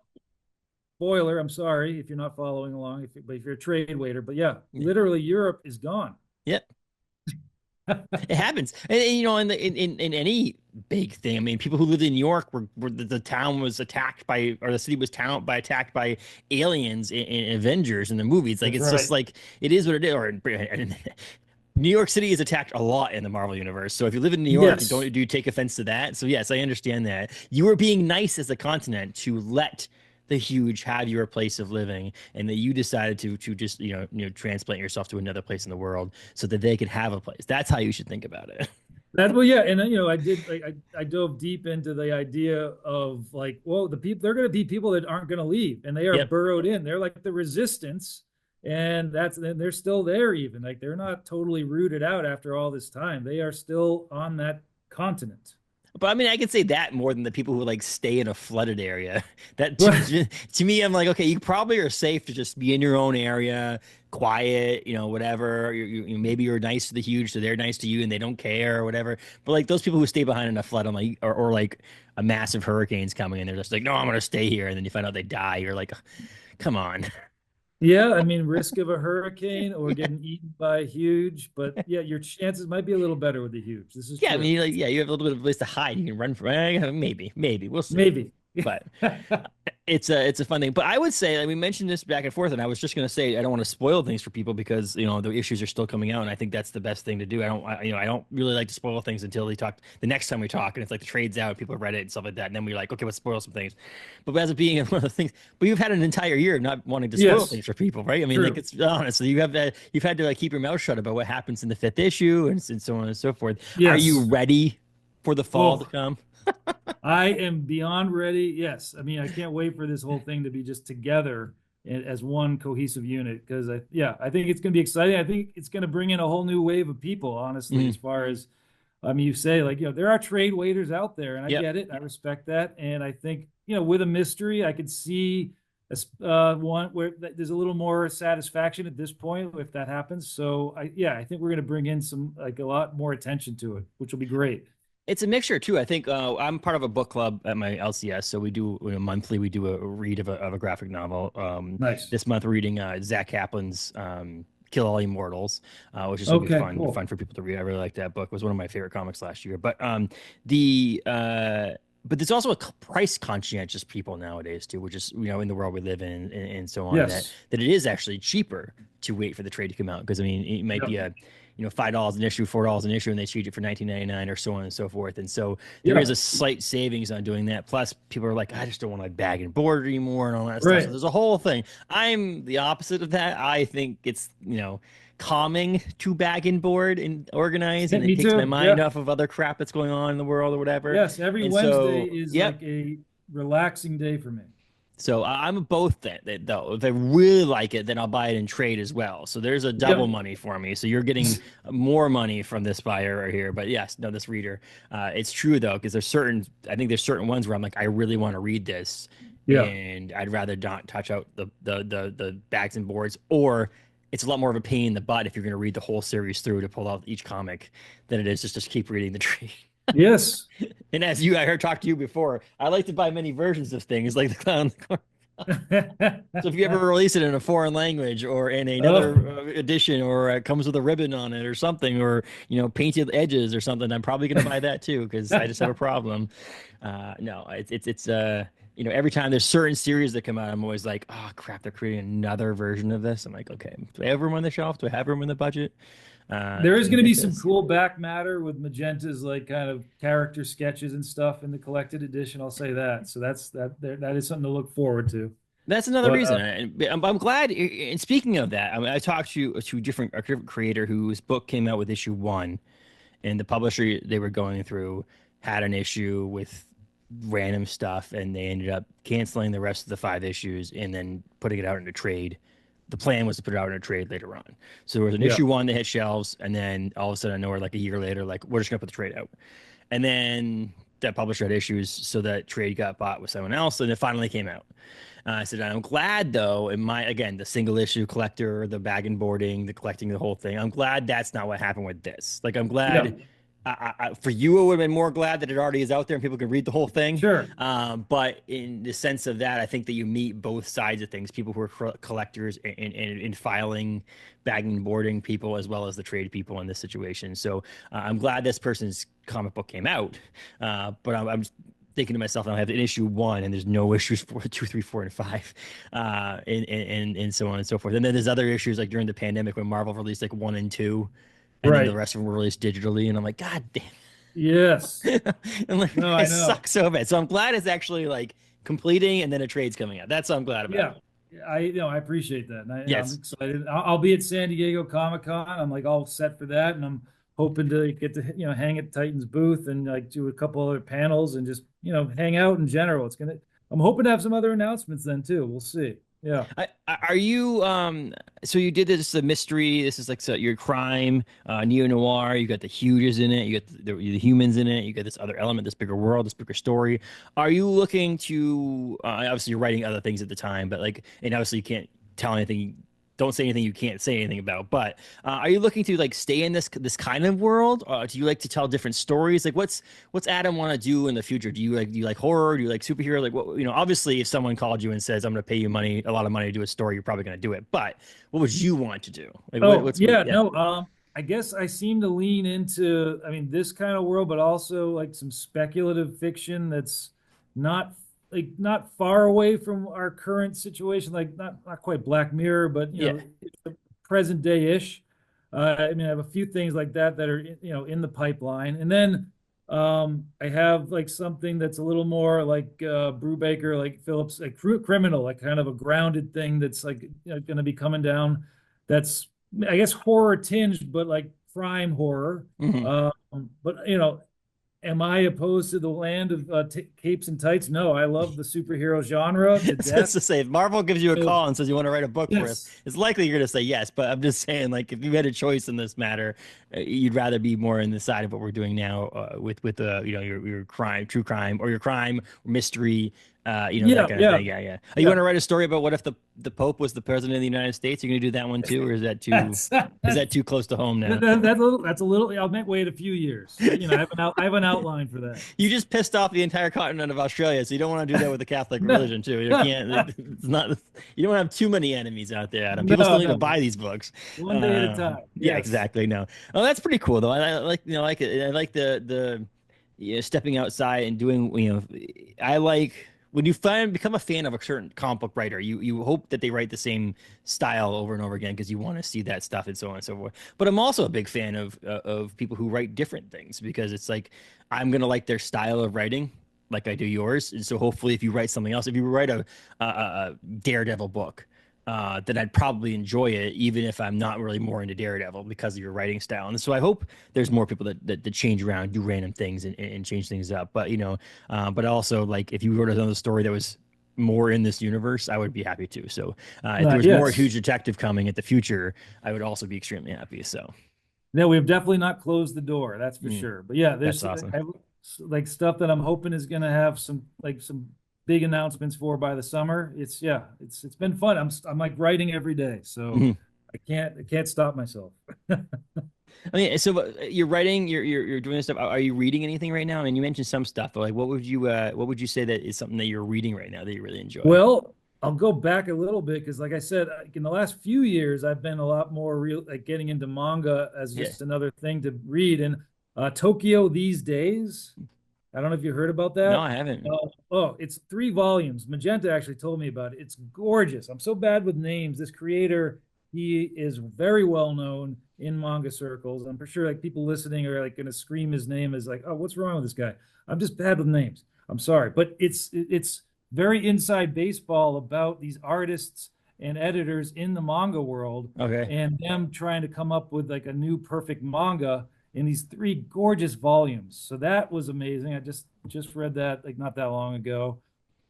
Spoiler, I'm sorry if you're not following along, but if you're a trade waiter, but yeah, Yeah. literally Europe is gone. Yep. It happens, and in any big thing. I mean, people who lived in New York were the town was attacked by, or the city was attacked by aliens in Avengers in the movies. Like That's it's just right. like it is what it is. Or New York City is attacked a lot in the Marvel universe. So if you live in New York, Yes. do you take offense to that? So yes, I understand that. You were being nice as a continent to let the huge have your place of living, and that you decided to just transplant yourself to another place in the world so that they could have a place. That's how you should think about it. That well, yeah, and I did like I dove deep into the idea of like, well, the people they're going to be people that aren't going to leave, and they are Yep. burrowed in. They're like the resistance, and they're still there. Even like they're not totally rooted out after all this time. They are still on that continent. But I mean, I could say that more than the people who like stay in a flooded area. That to me, I'm like, okay, you probably are safe to just be in your own area, quiet, whatever. Maybe you're nice to the huge, so they're nice to you, and they don't care or whatever. But like those people who stay behind in a flood, I'm like, or like a massive hurricane's coming, and they're just like, no, I'm gonna stay here, and then you find out they die. You're like, come on. Yeah, I mean, risk of a hurricane or Yeah. getting eaten by a huge, but yeah, your chances might be a little better with the huge. This is Yeah, I true. mean, like, yeah, you have a little bit of a place to hide. You can run from, maybe, we'll see. Maybe. But it's a fun thing. But I would say, like, we mentioned this back and forth, and I was just gonna say I don't want to spoil things for people because the issues are still coming out, and I think that's the best thing to do. I don't really like to spoil things until we talk the next time we talk, and it's like the trade's out, people have read it and stuff like that, and then we're like, okay, let's spoil some things. But as it being one of the things, but you've had an entire year of not wanting to spoil Yes, things for people, right? I mean, like true. it's honestly, you've had to like keep your mouth shut about what happens in the fifth issue and so on and so forth. Are you Yes. ready for the fall to Oh, come? I am beyond ready. Yes. I mean, I can't wait for this whole thing to be just together as one cohesive unit because I think it's going to be exciting. I think it's going to bring in a whole new wave of people, honestly, as Mhm. far as, I mean, you say like, there are trade waiters out there and I Yep. get it. I respect that. And I think, with a mystery, I could see one where there's a little more satisfaction at this point if that happens. So I think we're going to bring in some, like a lot more attention to it, which will be great. It's a mixture too. I think I'm part of a book club at my LCS, so we do monthly. We do a read of a graphic novel. Nice. This month we're reading Zach Kaplan's Kill All Immortals, which is gonna be Okay, fun cool. for people to read. I really like that book. It was one of my favorite comics last year. The but there's also a price conscientious people nowadays too, which is in the world we live in and so on Yes. that it is actually cheaper to wait for the trade to come out because I mean it might be Yep. a $5 an issue, $4 an issue, and they treat it for 19.99 or so on and so forth. And so there is Yeah. a slight savings on doing that. Plus, people are like, I just don't want to like bag and board anymore and all that stuff. So Right. there's a whole thing. I'm the opposite of that. I think it's calming to bag and board and organize, and it Me takes my too. mind Yeah. off of other crap that's going on in the world or whatever. Yes. Every And Wednesday so, is yep. like a relaxing day for me. So I'm both that though. If I really like it, then I'll buy it in trade as well. So there's a double Yep. money for me. So you're getting more money from this buyer right here. But yes, no, this reader. It's true though, because I think there's certain ones where I'm like, I really want to read this, Yeah. and I'd rather not touch out the bags and boards, or it's a lot more of a pain in the butt if you're going to read the whole series through to pull out each comic than it is just keep reading the trade. Yes. And I heard talk to you before, I like to buy many versions of things like the clown in the corner. So if you ever release it in a foreign language or in another Oh, edition, or it comes with a ribbon on it or something, or painted edges or something, I'm probably gonna buy that too because I just have a problem. No, it's every time there's certain series that come out, I'm always like, oh crap, they're creating another version of this. I'm like, okay, do I have room on the shelf? Do I have room in the budget there is to going to be get some this? cool back matter with Magenta's like kind of character sketches and stuff in the collected edition. I'll say that. So that is something to look forward to. That's another But reason. And I'm glad. And speaking of that, I mean, I talked to a different creator whose book came out with issue one, and the publisher they were going through had an issue with random stuff, and they ended up canceling the rest of the 5 issues and then putting it out in a trade. The plan was to put it out in a trade later on. So there was an yeah, issue one that hit shelves, and then all of a sudden, I know we're like a year later, like we're just gonna put the trade out, and then that publisher had issues, so that trade got bought with someone else, and it finally came out. I said, I'm glad though, again, the single issue collector, the bag and boarding, the collecting the whole thing. I'm glad that's not what happened with this. Like, I'm yeah, glad for you, I would have been more glad that it already is out there and people can read the whole thing. sure, But in the sense of that, I think that you meet both sides of things, people who are collectors and filing, bagging and boarding people, as well as the trade people in this situation. So I'm glad this person's comic book came out. But I'm thinking to myself, I have an issue one, and there's no issues for two, three, four, and five, and so on and so forth. And then there's other issues like during the pandemic when Marvel released like one and two, and then the right, rest of them were released digitally, and I'm like, God yes, damn, and like no, I I know, suck so bad. So I'm glad it's actually like completing, and then a trade's coming out. That's what I'm glad about. yeah. I appreciate that, and I'm Yes. excited. I'll be at San Diego Comic Con. I'm like all set for that, and I'm hoping to get to hang at Titan's booth and like do a couple other panels and just hang out in general. I'm hoping to have some other announcements then too. We'll see. Yeah. Are you so you did this a mystery, this is like your crime, neo noir, you got the huges in it, you got the humans in it, you got this other element, this bigger world, this bigger story. Are you looking to obviously you're writing other things at the time, but like, and obviously you can't tell anything, don't say anything you can't say anything about, but are you looking to like stay in this kind of world? Do you like to tell different stories? Like what's Adam want to do in the future? Do you like horror? Do you like superhero? Like what, obviously if someone called you and says I'm going to pay you a lot of money to do a story, you're probably going to do it. But what would you want to do? Like Oh, what's yeah, yeah. no, I guess I seem to lean into, I mean, this kind of world, but also like some speculative fiction that's not not far away from our current situation, like not quite Black Mirror, but Yeah. it's present day-ish. I mean, I have a few things like that are in the pipeline, and then I have like something that's a little more like Brubaker, like Phillips, like criminal, like kind of a grounded thing that's like going to be coming down. That's I guess horror tinged, but like crime horror. Mhm. But am I opposed to the land of capes and tights? No, I love the superhero genre to Just death. to say, if Marvel gives you a So, call and says you want to write a book for us, yes, it's likely you're going to say yes. But I'm just saying, like, if you had a choice in this matter, you'd rather be more in the side of what we're doing now with your crime, true crime, or your crime mystery, Yeah, that kind of yeah, thing. Yeah, yeah. You yeah. want to write a story about what if the Pope was the president of the United States? You're going to do that one too, or That's is that that's too close to home now? that's a little. I'll wait a few years. I have an outline for that. You just pissed off the entire continent of Australia, so you don't want to do that with the Catholic No, religion too. You can't. It's not. You don't want to have too many enemies out there, Adam. People still no, need to no. buy these books. One day at a time. Yeah, Yes. exactly. No. Oh, that's pretty cool though. I like like it. I like the stepping outside and doing I like when you become a fan of a certain comic book writer, you hope that they write the same style over and over again because you want to see that stuff and so on and so forth. But I'm also a big fan of people who write different things because it's like I'm gonna like their style of writing like I do yours. And so hopefully, if you write something else, if you write a Daredevil book, then I'd probably enjoy it, even if I'm not really more into Daredevil because of your writing style. And so I hope there's more people that change around, do random things, and change things up. But but also like if you wrote another story that was more in this universe, I would be happy too. So if there was more Yes. huge detective coming at the future, I would also be extremely happy. So No, we've definitely not closed the door. That's for mm, sure. But yeah, that's there's awesome. like stuff that I'm hoping is going to have some big announcements for by the summer. It's been fun. I'm like writing every day, so Mhm. I can't stop myself. I mean, so you're writing, you're doing this stuff. Are you reading anything right now? I mean, you mentioned some stuff, but like, what would you say that is something that you're reading right now that you really enjoy? Well, I'll go back a little bit because, like I said, in the last few years, I've been a lot more real, like getting into manga as Yeah. just another thing to read. And Tokyo These Days, I don't know if you heard about No, that. I haven't. Oh, it's 3 volumes. Magenta actually told me about it. It's gorgeous. I'm so bad with names. This creator, he is very well known in manga circles. I'm pretty sure like people listening are like going to scream his name as like, oh, what's wrong with this guy? I'm just bad with names. I'm sorry, but it's very inside baseball about these artists and editors in the manga world Okay. and them trying to come up with like a new perfect manga in these 3 gorgeous volumes. So that was amazing. I just read that like not that long ago.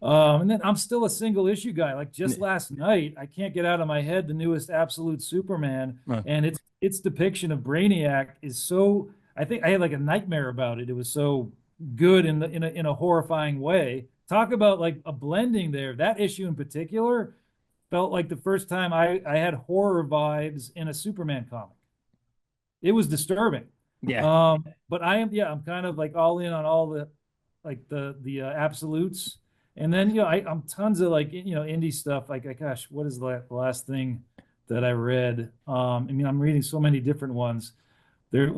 And then I'm still a single issue guy. Like just last night, I can't get out of my head the newest Absolute Superman, Huh. and its depiction of Brainiac is so. I think I had like a nightmare about it. It was so good in a horrifying way. Talk about like a blending there. That issue in particular felt like the first time I had horror vibes in a Superman comic. It was disturbing. Yeah. But I'm kind of like all in on all the like the absolutes. And then I'm tons of like indie stuff. Like gosh, what is the last thing that I read? I mean, I'm reading so many different ones. There's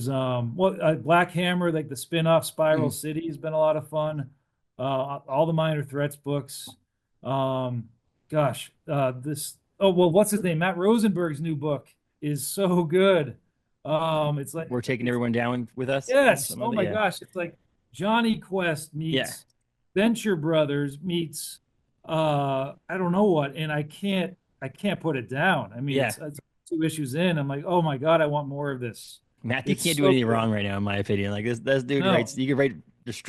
Black Hammer, like the spin-off Spiral Mhm. City has been a lot of fun. All the Minor Threats books. Um, gosh, this oh well, what's his name? Matt Rosenberg's new book is so good. It's like We're taking it's everyone down with us. yes. Oh my Yeah. gosh, it's like Johnny Quest Yeah. meets Venture Brothers meets I don't know what, and I can't put it down. I mean, Yeah. it's 2 issues in. I'm like, oh my God, I want more of this. Matthew It's can't do so anything good. wrong right now, in my opinion. Like this dude writes. No, You could write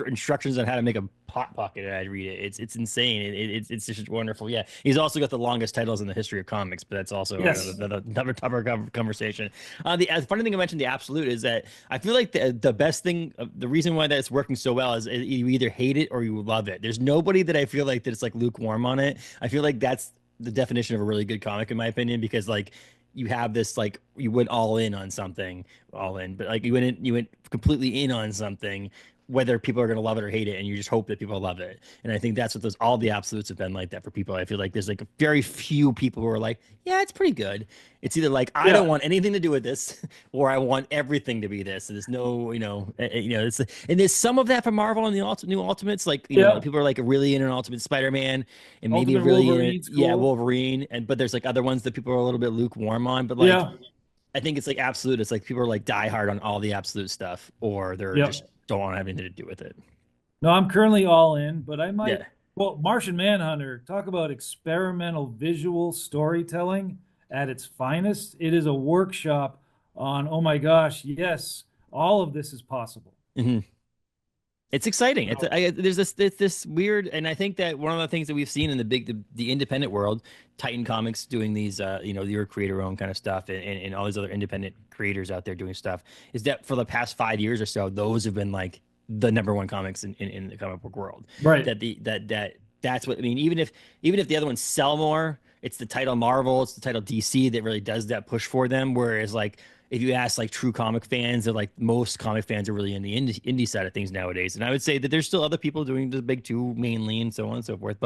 instructions on how to make a pot pocket, and I'd read it. It's insane. It's just wonderful. Yeah, he's also got the longest titles in the history of comics, but that's also yes, another topic conversation. The funny thing I mentioned the absolute is that I feel like the best thing, the reason why that's working so well is you either hate it or you love it. There's nobody that I feel like that's like lukewarm on it. I feel like that's the definition of a really good comic in my opinion because like you have this like you went all in on something all in but like you went completely in on something whether people are going to love it or hate it and you just hope that people love it and I think that's what those all the absolutes have been like that for people. I feel like there's like very few people who are like yeah it's pretty good. It's either like I don't yeah, want anything to do with this or I want everything to be this. There's no it's and there's some of that for Marvel and the new Ultimates like yeah. people are like really in an Ultimate Spider-Man and maybe Ultimate really in it Wolverine's yeah cool. Wolverine and but there's like other ones that people are a little bit lukewarm on but like Yeah, I think it's like absolute. It's like people are like die hard on all the absolute stuff, or they're yeah. just don't want to have anything to do with it. No, I'm currently all in, but I might. Yeah. Well, Martian Manhunter, talk about experimental visual storytelling at its finest. It is a workshop on, oh my gosh, yes, all of this is possible. Hmm. It's exciting. So, There's this weird, and I think that one of the things that we've seen in the independent world, Titan Comics doing these, your creator own kind of stuff, and all these other independent creators out there doing stuff, is that for the past 5 years or so, those have been like the number one comics in the comic book world. Right. That's what I mean. Even if the other ones sell more, it's the title Marvel, it's the title DC that really does that push for them. Whereas like if you ask like true comic fans, they're like most comic fans are really in the indie side of things nowadays. And I would say that there's still other people doing the big two mainly and so on and so forth.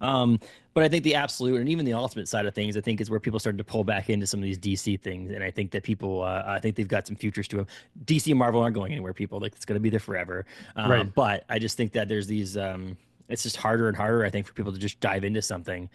Um, but I think the absolute and even the ultimate side of things, I think is where people started to pull back into some of these DC things. And I think that people, I think they've got some futures to them. DC and Marvel aren't going anywhere. People like it's going to be there forever. Right. But I just think that there's these. It's just harder and harder, I think, for people to just dive into something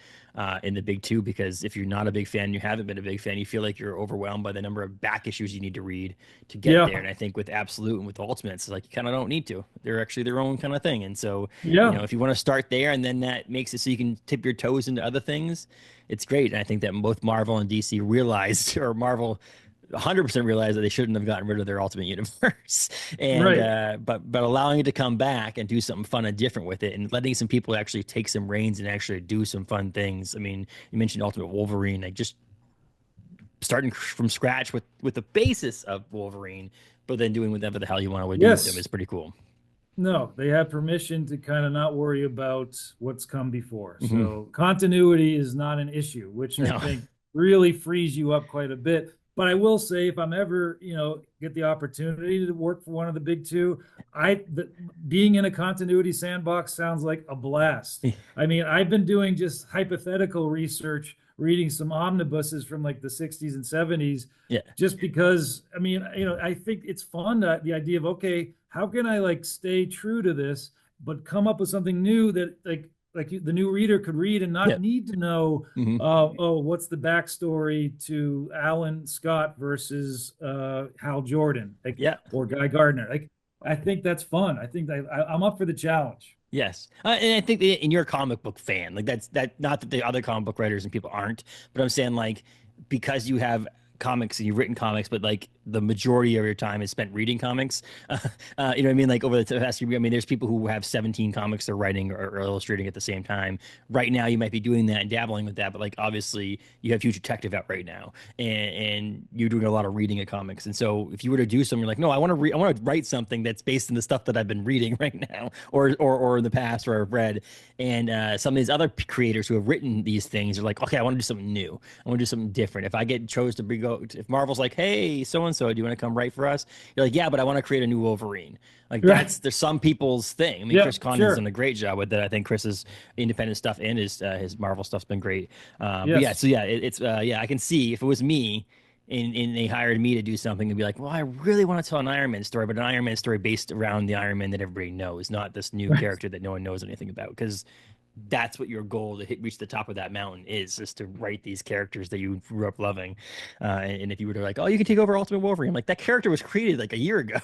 in the big two, because if you're not a big fan, you haven't been a big fan, you feel like you're overwhelmed by the number of back issues you need to read to get there. And I think with Absolute and with Ultimates, it's like you kind of don't need to. They're actually their own kind of thing. And so, if you want to start there and then that makes it so you can tip your toes into other things, it's great. And I think that both Marvel and DC realized, or Marvel 100% realized that they shouldn't have gotten rid of their Ultimate Universe, and but allowing it to come back and do something fun and different with it, and letting some people actually take some reins and actually do some fun things. I mean, you mentioned Ultimate Wolverine, like just starting from scratch with the basis of Wolverine, but then doing whatever the hell you want to do with them is pretty cool. No, they have permission to kind of not worry about what's come before. So continuity is not an issue, which I think really frees you up quite a bit. But I will say, if I'm ever, get the opportunity to work for one of the big two, being in a continuity sandbox sounds like a blast. I mean, I've been doing just hypothetical research, reading some omnibuses from like the 60s and 70s, just because, I mean, I think it's fun, the idea of, okay, how can I like stay true to this, but come up with something new that like the new reader could read and not need to know, what's the backstory to Alan Scott versus Hal Jordan, or Guy Gardner. Like, I think that's fun. I think I'm up for the challenge. Yes, and I think that, and you're a comic book fan, like that. Not that the other comic book writers and people aren't, but I'm saying like because you have comics and you've written comics, but like the majority of your time is spent reading comics. You know what I mean? Like over the past year, I mean, there's people who have 17 comics they're writing or illustrating at the same time. Right now, you might be doing that and dabbling with that, but like obviously you have Huge Detective out right now, and you're doing a lot of reading of comics. And so if you were to do something, you're like, no, I want to write something that's based in the stuff that I've been reading right now, or in the past, or I've read. And some of these other creators who have written these things are like, okay, I want to do something new. I want to do something different. If I get chose to go, if Marvel's like, hey, so and so, do you want to come write for us? You're like, yeah, but I want to create a new Wolverine. Like there's some people's thing. I mean, Chris Condon's done a great job with that. I think Chris's independent stuff and his Marvel stuff's been great. But I can see if it was me and they hired me to do something and be like, well, I really want to tell an Iron Man story, but an Iron Man story based around the Iron Man that everybody knows, not this new character that no one knows anything about. Because that's what your goal to reach the top of that mountain is to write these characters that you grew up loving. And if you were to like, oh, you can take over Ultimate Wolverine, I'm like, that character was created like a year ago.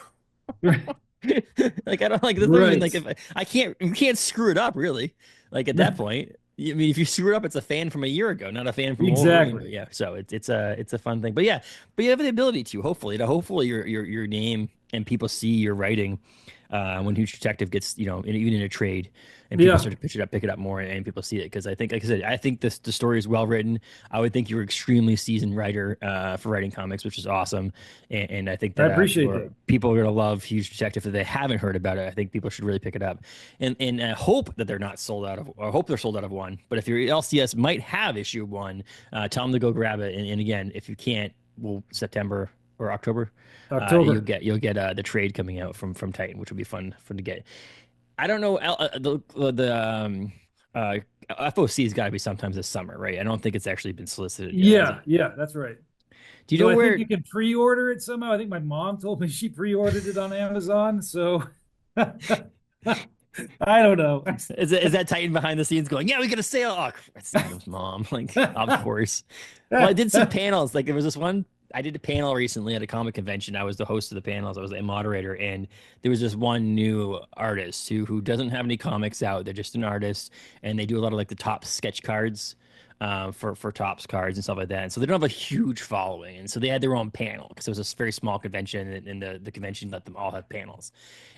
Like, I don't like this. Like, you can't screw it up, really. Like at that point, I mean, if you screw it up, it's a fan from a year ago, not a fan from Wolverine. But yeah, so it's a fun thing. But you have the ability to hopefully your name and people see your writing when Huge Detective gets even in a trade and people start to pick it up more, and people see it. Because I think, like I said, I think the story is well written. I would think you're an extremely seasoned writer for writing comics, which is awesome. And I think that I appreciate that. People are gonna love Huge Detective if they haven't heard about it. I think people should really pick it up, and I hope that they're not sold out of. Or I hope they're sold out of one. But if your LCS might have issue 1, tell them to go grab it. And again, if you can't, September or October. You'll get the trade coming out from Titan, which will be fun to get. I don't know, the FOC's got to be sometimes this summer, right? I don't think it's actually been solicited yet. Yeah, that's right. Do you know where you can pre-order it somehow? I think my mom told me she pre-ordered it on Amazon, so I don't know. Is that Titan behind the scenes going, yeah, we got a sale? Oh, it's Adam's mom. Like, of course. Well, I did some panels. Like, there was this one. I did a panel recently at a comic convention. I was the host of the panels. I was a moderator, and there was this one new artist who doesn't have any comics out. They're just an artist, and they do a lot of like the top sketch cards for Topps cards and stuff like that. And so they don't have a huge following, and so they had their own panel because it was a very small convention, and the convention let them all have panels.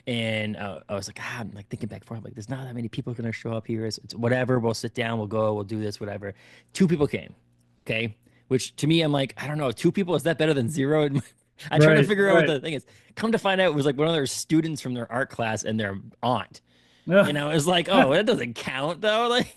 And I was like, I'm like thinking back for it, like there's not that many people going to show up here. It's whatever. We'll sit down. We'll go. We'll do this. Whatever. 2 people came. Okay. Which to me, I'm like, I don't know, 2 people, is that better than 0? I tried to Right, figure out what right. the thing is. Come to find out, it was like one of their students from their art class and their aunt. Yeah. It was like, oh, that doesn't count though. Like,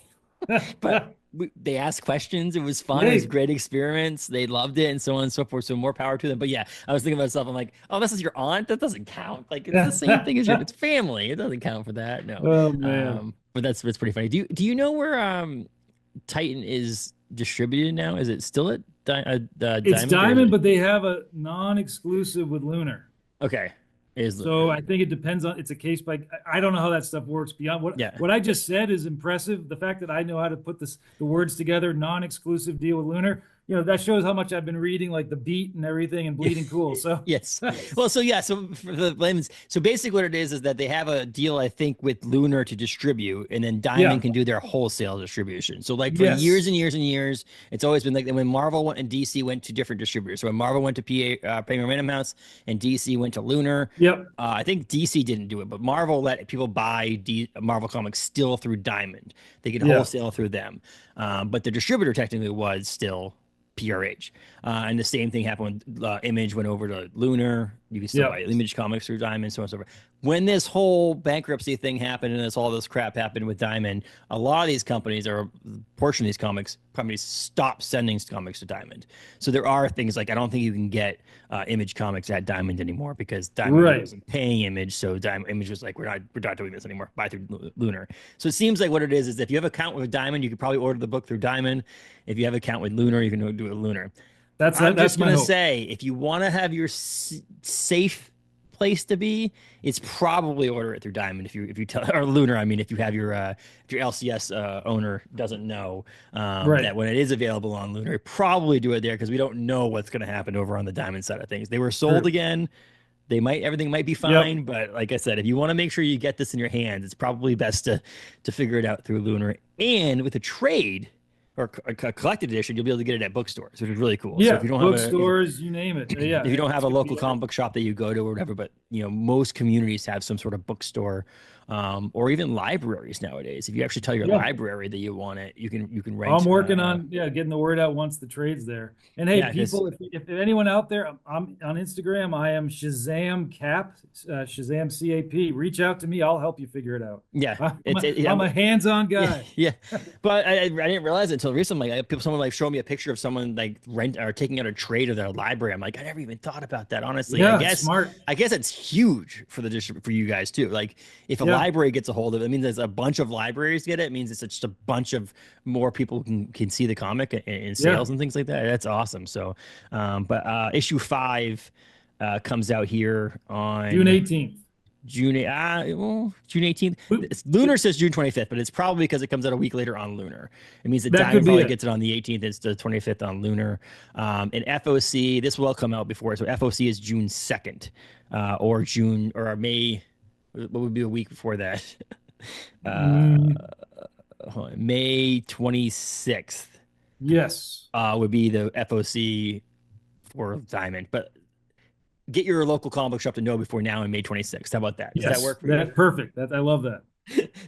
but they asked questions. It was fun. It was Hey, great experiments. They loved it, and so on and so forth. So more power to them. But yeah, I was thinking to myself, I'm like, oh, this is your aunt. That doesn't count. Like it's the same thing as it's family. It doesn't count for that. No. oh man. But that's pretty funny. Do you know where Titan is distributed now? Is it still at It's Diamond or is Diamond, it but they have a non-exclusive with Lunar. okay? Is So I think it depends on it's a case by I don't know how that stuff works beyond yeah. what I just said is impressive. The fact that I know how to put the words together, non-exclusive deal with Lunar, that shows how much I've been reading like The Beat and everything and Bleeding Cool. So Yes. Well, so yeah, so for the layman's, so basically what it is that they have a deal, I think, with Lunar to distribute, and then yeah, Diamond can do their wholesale distribution. So like for years yes, and years and years, it's always been like that when Marvel went and DC went to different distributors. So when Marvel went to Penguin Random House and DC went to Lunar, yep, I think DC didn't do it, but Marvel let people buy Marvel comics still through Diamond. They could yeah, wholesale through them, but the distributor technically was still PRH. And the same thing happened when Image went over to Lunar. You can still yeah, buy Image comics through Diamond, so on and so forth. When this whole bankruptcy thing happened and all this crap happened with Diamond, a lot of these companies or a portion of these companies stopped sending comics to Diamond. So there are things like I don't think you can get Image comics at Diamond anymore because Diamond right, wasn't paying Image. So Image was like, we're not doing this anymore. Buy through Lunar. So it seems like what it is if you have an account with Diamond, you could probably order the book through Diamond. If you have an account with Lunar, you can do it with Lunar. I'm that's just my gonna hope. say, if you want to have your safe place to be, it's probably order it through Diamond. If you tell or Lunar, I mean, if you have if your LCS owner doesn't know Right, that when it is available on Lunar, probably do it there because we don't know what's gonna happen over on the Diamond side of things. They were sold true. again. Everything might be Yep, fine, but like I said, if you want to make sure you get this in your hands, it's probably best to figure it out through Lunar. And with a trade or a collected edition, you'll be able to get it at bookstores, which is really cool. So if yeah, you don't have bookstores, you name it. Yeah, if you don't have it's a gonna local be everywhere. comic book shop that you go to or whatever, but most communities have some sort of bookstore, or even libraries nowadays. If you actually tell your Yeah. library that you want it, you can I'm rent. working on getting the word out once the trade's there. And hey, Yeah, because people, if anyone out there, I'm on Instagram. I am Shazam Cap, Shazam CAP. Reach out to me. I'll help you figure it out. yeah, I'm a hands-on yeah, guy. yeah. But I didn't realize it until recently. Someone like showed me a picture of someone like rent or taking out a trade of their library. I'm like, I never even thought about that. Honestly, Yeah, smart. I guess it's huge for for you guys too. Like if a Yeah, library gets a hold of it, it means there's a bunch of libraries get it. It means it's just a bunch of more people can see the comic in yeah. sales and things like that. That's awesome. So, but issue 5 comes out here June on 18th. June 18th. Lunar says June 25th, but it's probably because it comes out a week later on Lunar. It means that That Diamond could be probably it. gets it on the 18th. It's the 25th on Lunar. And FOC, this will come out before. So FOC is June 2nd, or June or May. What would be a week before that? Mm, May 26th yes, would be the FOC for Diamond. But get your local comic book shop to know before now and May 26th. How about that? Does that yes. work for you? That perfect. That I love that.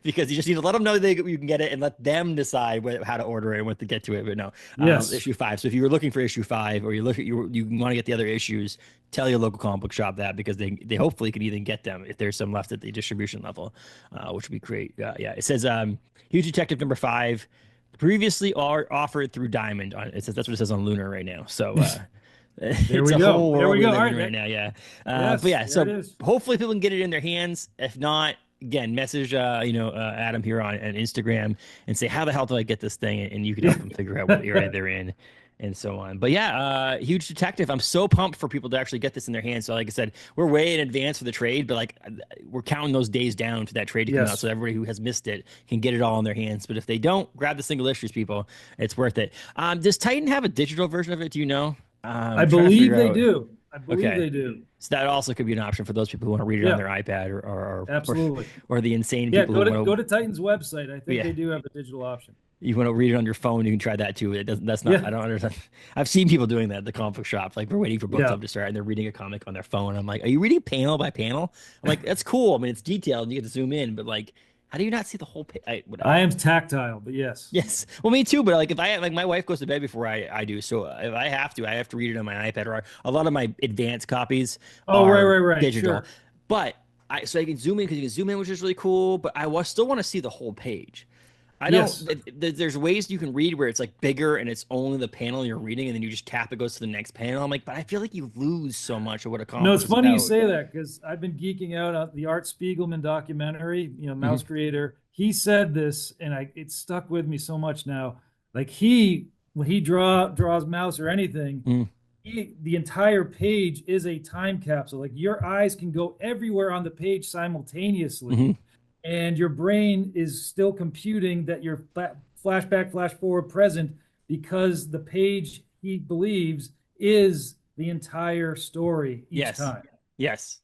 Because you just need to let them know you can get it and let them decide how to order it and what to get to it. But no, Yes. issue 5. So if you were looking for issue 5 or you want to get the other issues, tell your local comic book shop that because they hopefully can even get them if there's some left at the distribution level, which would be great. Yeah, it says Huge Detective number 5 previously offered through Diamond. It says that's what it says on Lunar right now. So. There It's we a go. whole There world we we go. live All in right. right now. Yeah. But Yes, yeah, there it so is. hopefully people can get it in their hands. If not, again, message Adam here on Instagram and say how the hell do I get this thing, and you can help them figure out what area they're in and so on. But yeah, Huge Detective. I'm so pumped for people to actually get this in their hands. So like I said, we're way in advance for the trade, but like we're counting those days down to that trade to come out, Yes. so everybody who has missed it can get it all in their hands. But if they don't, grab the single issues, people. It's worth it. Does Titan have a digital version of it? Do you know? I I'm trying to believe figure they out. do. I believe Okay. they do. So that also could be an option for those people who want to read it on Yeah, their iPad or absolutely. or the insane Yeah, people who want go to. to Titan's website. I think Yeah, they do have a digital option. you want to read it on your phone, you can try that too. It doesn't. That's not. Yeah, I don't understand. I've seen people doing that at the comic book shop. Like we're waiting for book yeah, club to start, and they're reading a comic on their phone. I'm like, are you reading panel by panel? I'm like, that's cool. I mean, it's detailed, and you get to zoom in, but like, How do you not see the whole page? I am tactile, but yes. Yes. Well, me too. But like, if I like, my wife goes to bed before I do. So if I have to read it on my iPad, or a lot of my advanced copies Oh, are right. digital. Sure. But so I can zoom in because you can zoom in, which is really cool. But still want to see the whole page. I Yes. don't. There's ways you can read where it's like bigger and it's only the panel you're reading, and then you just tap, it goes to the next panel. I'm like, but I feel like you lose so much of what a comic No, book it's is funny you about. say that because I've been geeking out on the Art Spiegelman documentary, Mouse creator. He said this, and it stuck with me so much now. Like when he draws Mouse or anything, the entire page is a time capsule. Like your eyes can go everywhere on the page simultaneously, and your brain is still computing that you're flashback, flash forward, present, because the page, he believes, is the entire story each time. Yes.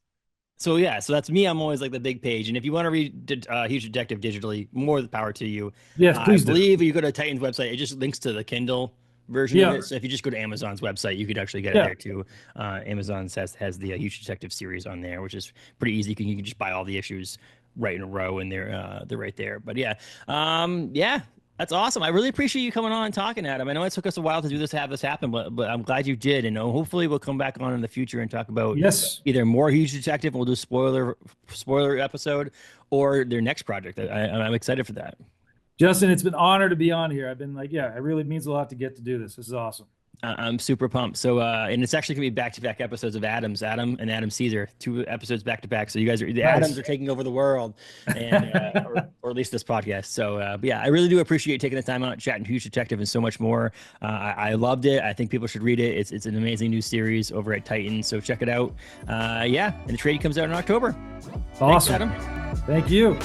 So that's me. I'm always like the big page. And if you want to read Huge Detective digitally, more the power to you. Yes, please do. I believe you go to Titan's website, it just links to the Kindle version of it. So if you just go to Amazon's website, you could actually get it there too. Amazon has the Huge Detective series on there, which is pretty easy. You can just buy all the issues right in a row, and they're right there. But that's awesome. I really appreciate you coming on and talking, Adam. I know it took us a while to do this, to have this happen, but I'm glad you did. And hopefully we'll come back on in the future and talk about either more Huge Detective, and we'll do a spoiler episode, or their next project. I'm excited for that. Justin, it's been an honor to be on here. I've been like, it really means a lot to get to do this. This is awesome. I'm super pumped. So, and it's actually gonna be back-to-back episodes of Adam and Adam Caesar, 2 episodes back-to-back. So you guys the Adams are taking over the world, and or at least this podcast. So, I really do appreciate taking the time out, chatting Huge Detective and so much more. I loved it. I think people should read it. It's an amazing new series over at Titan. So check it out. And the trade comes out in October. Awesome. Thanks, Adam. Thank you.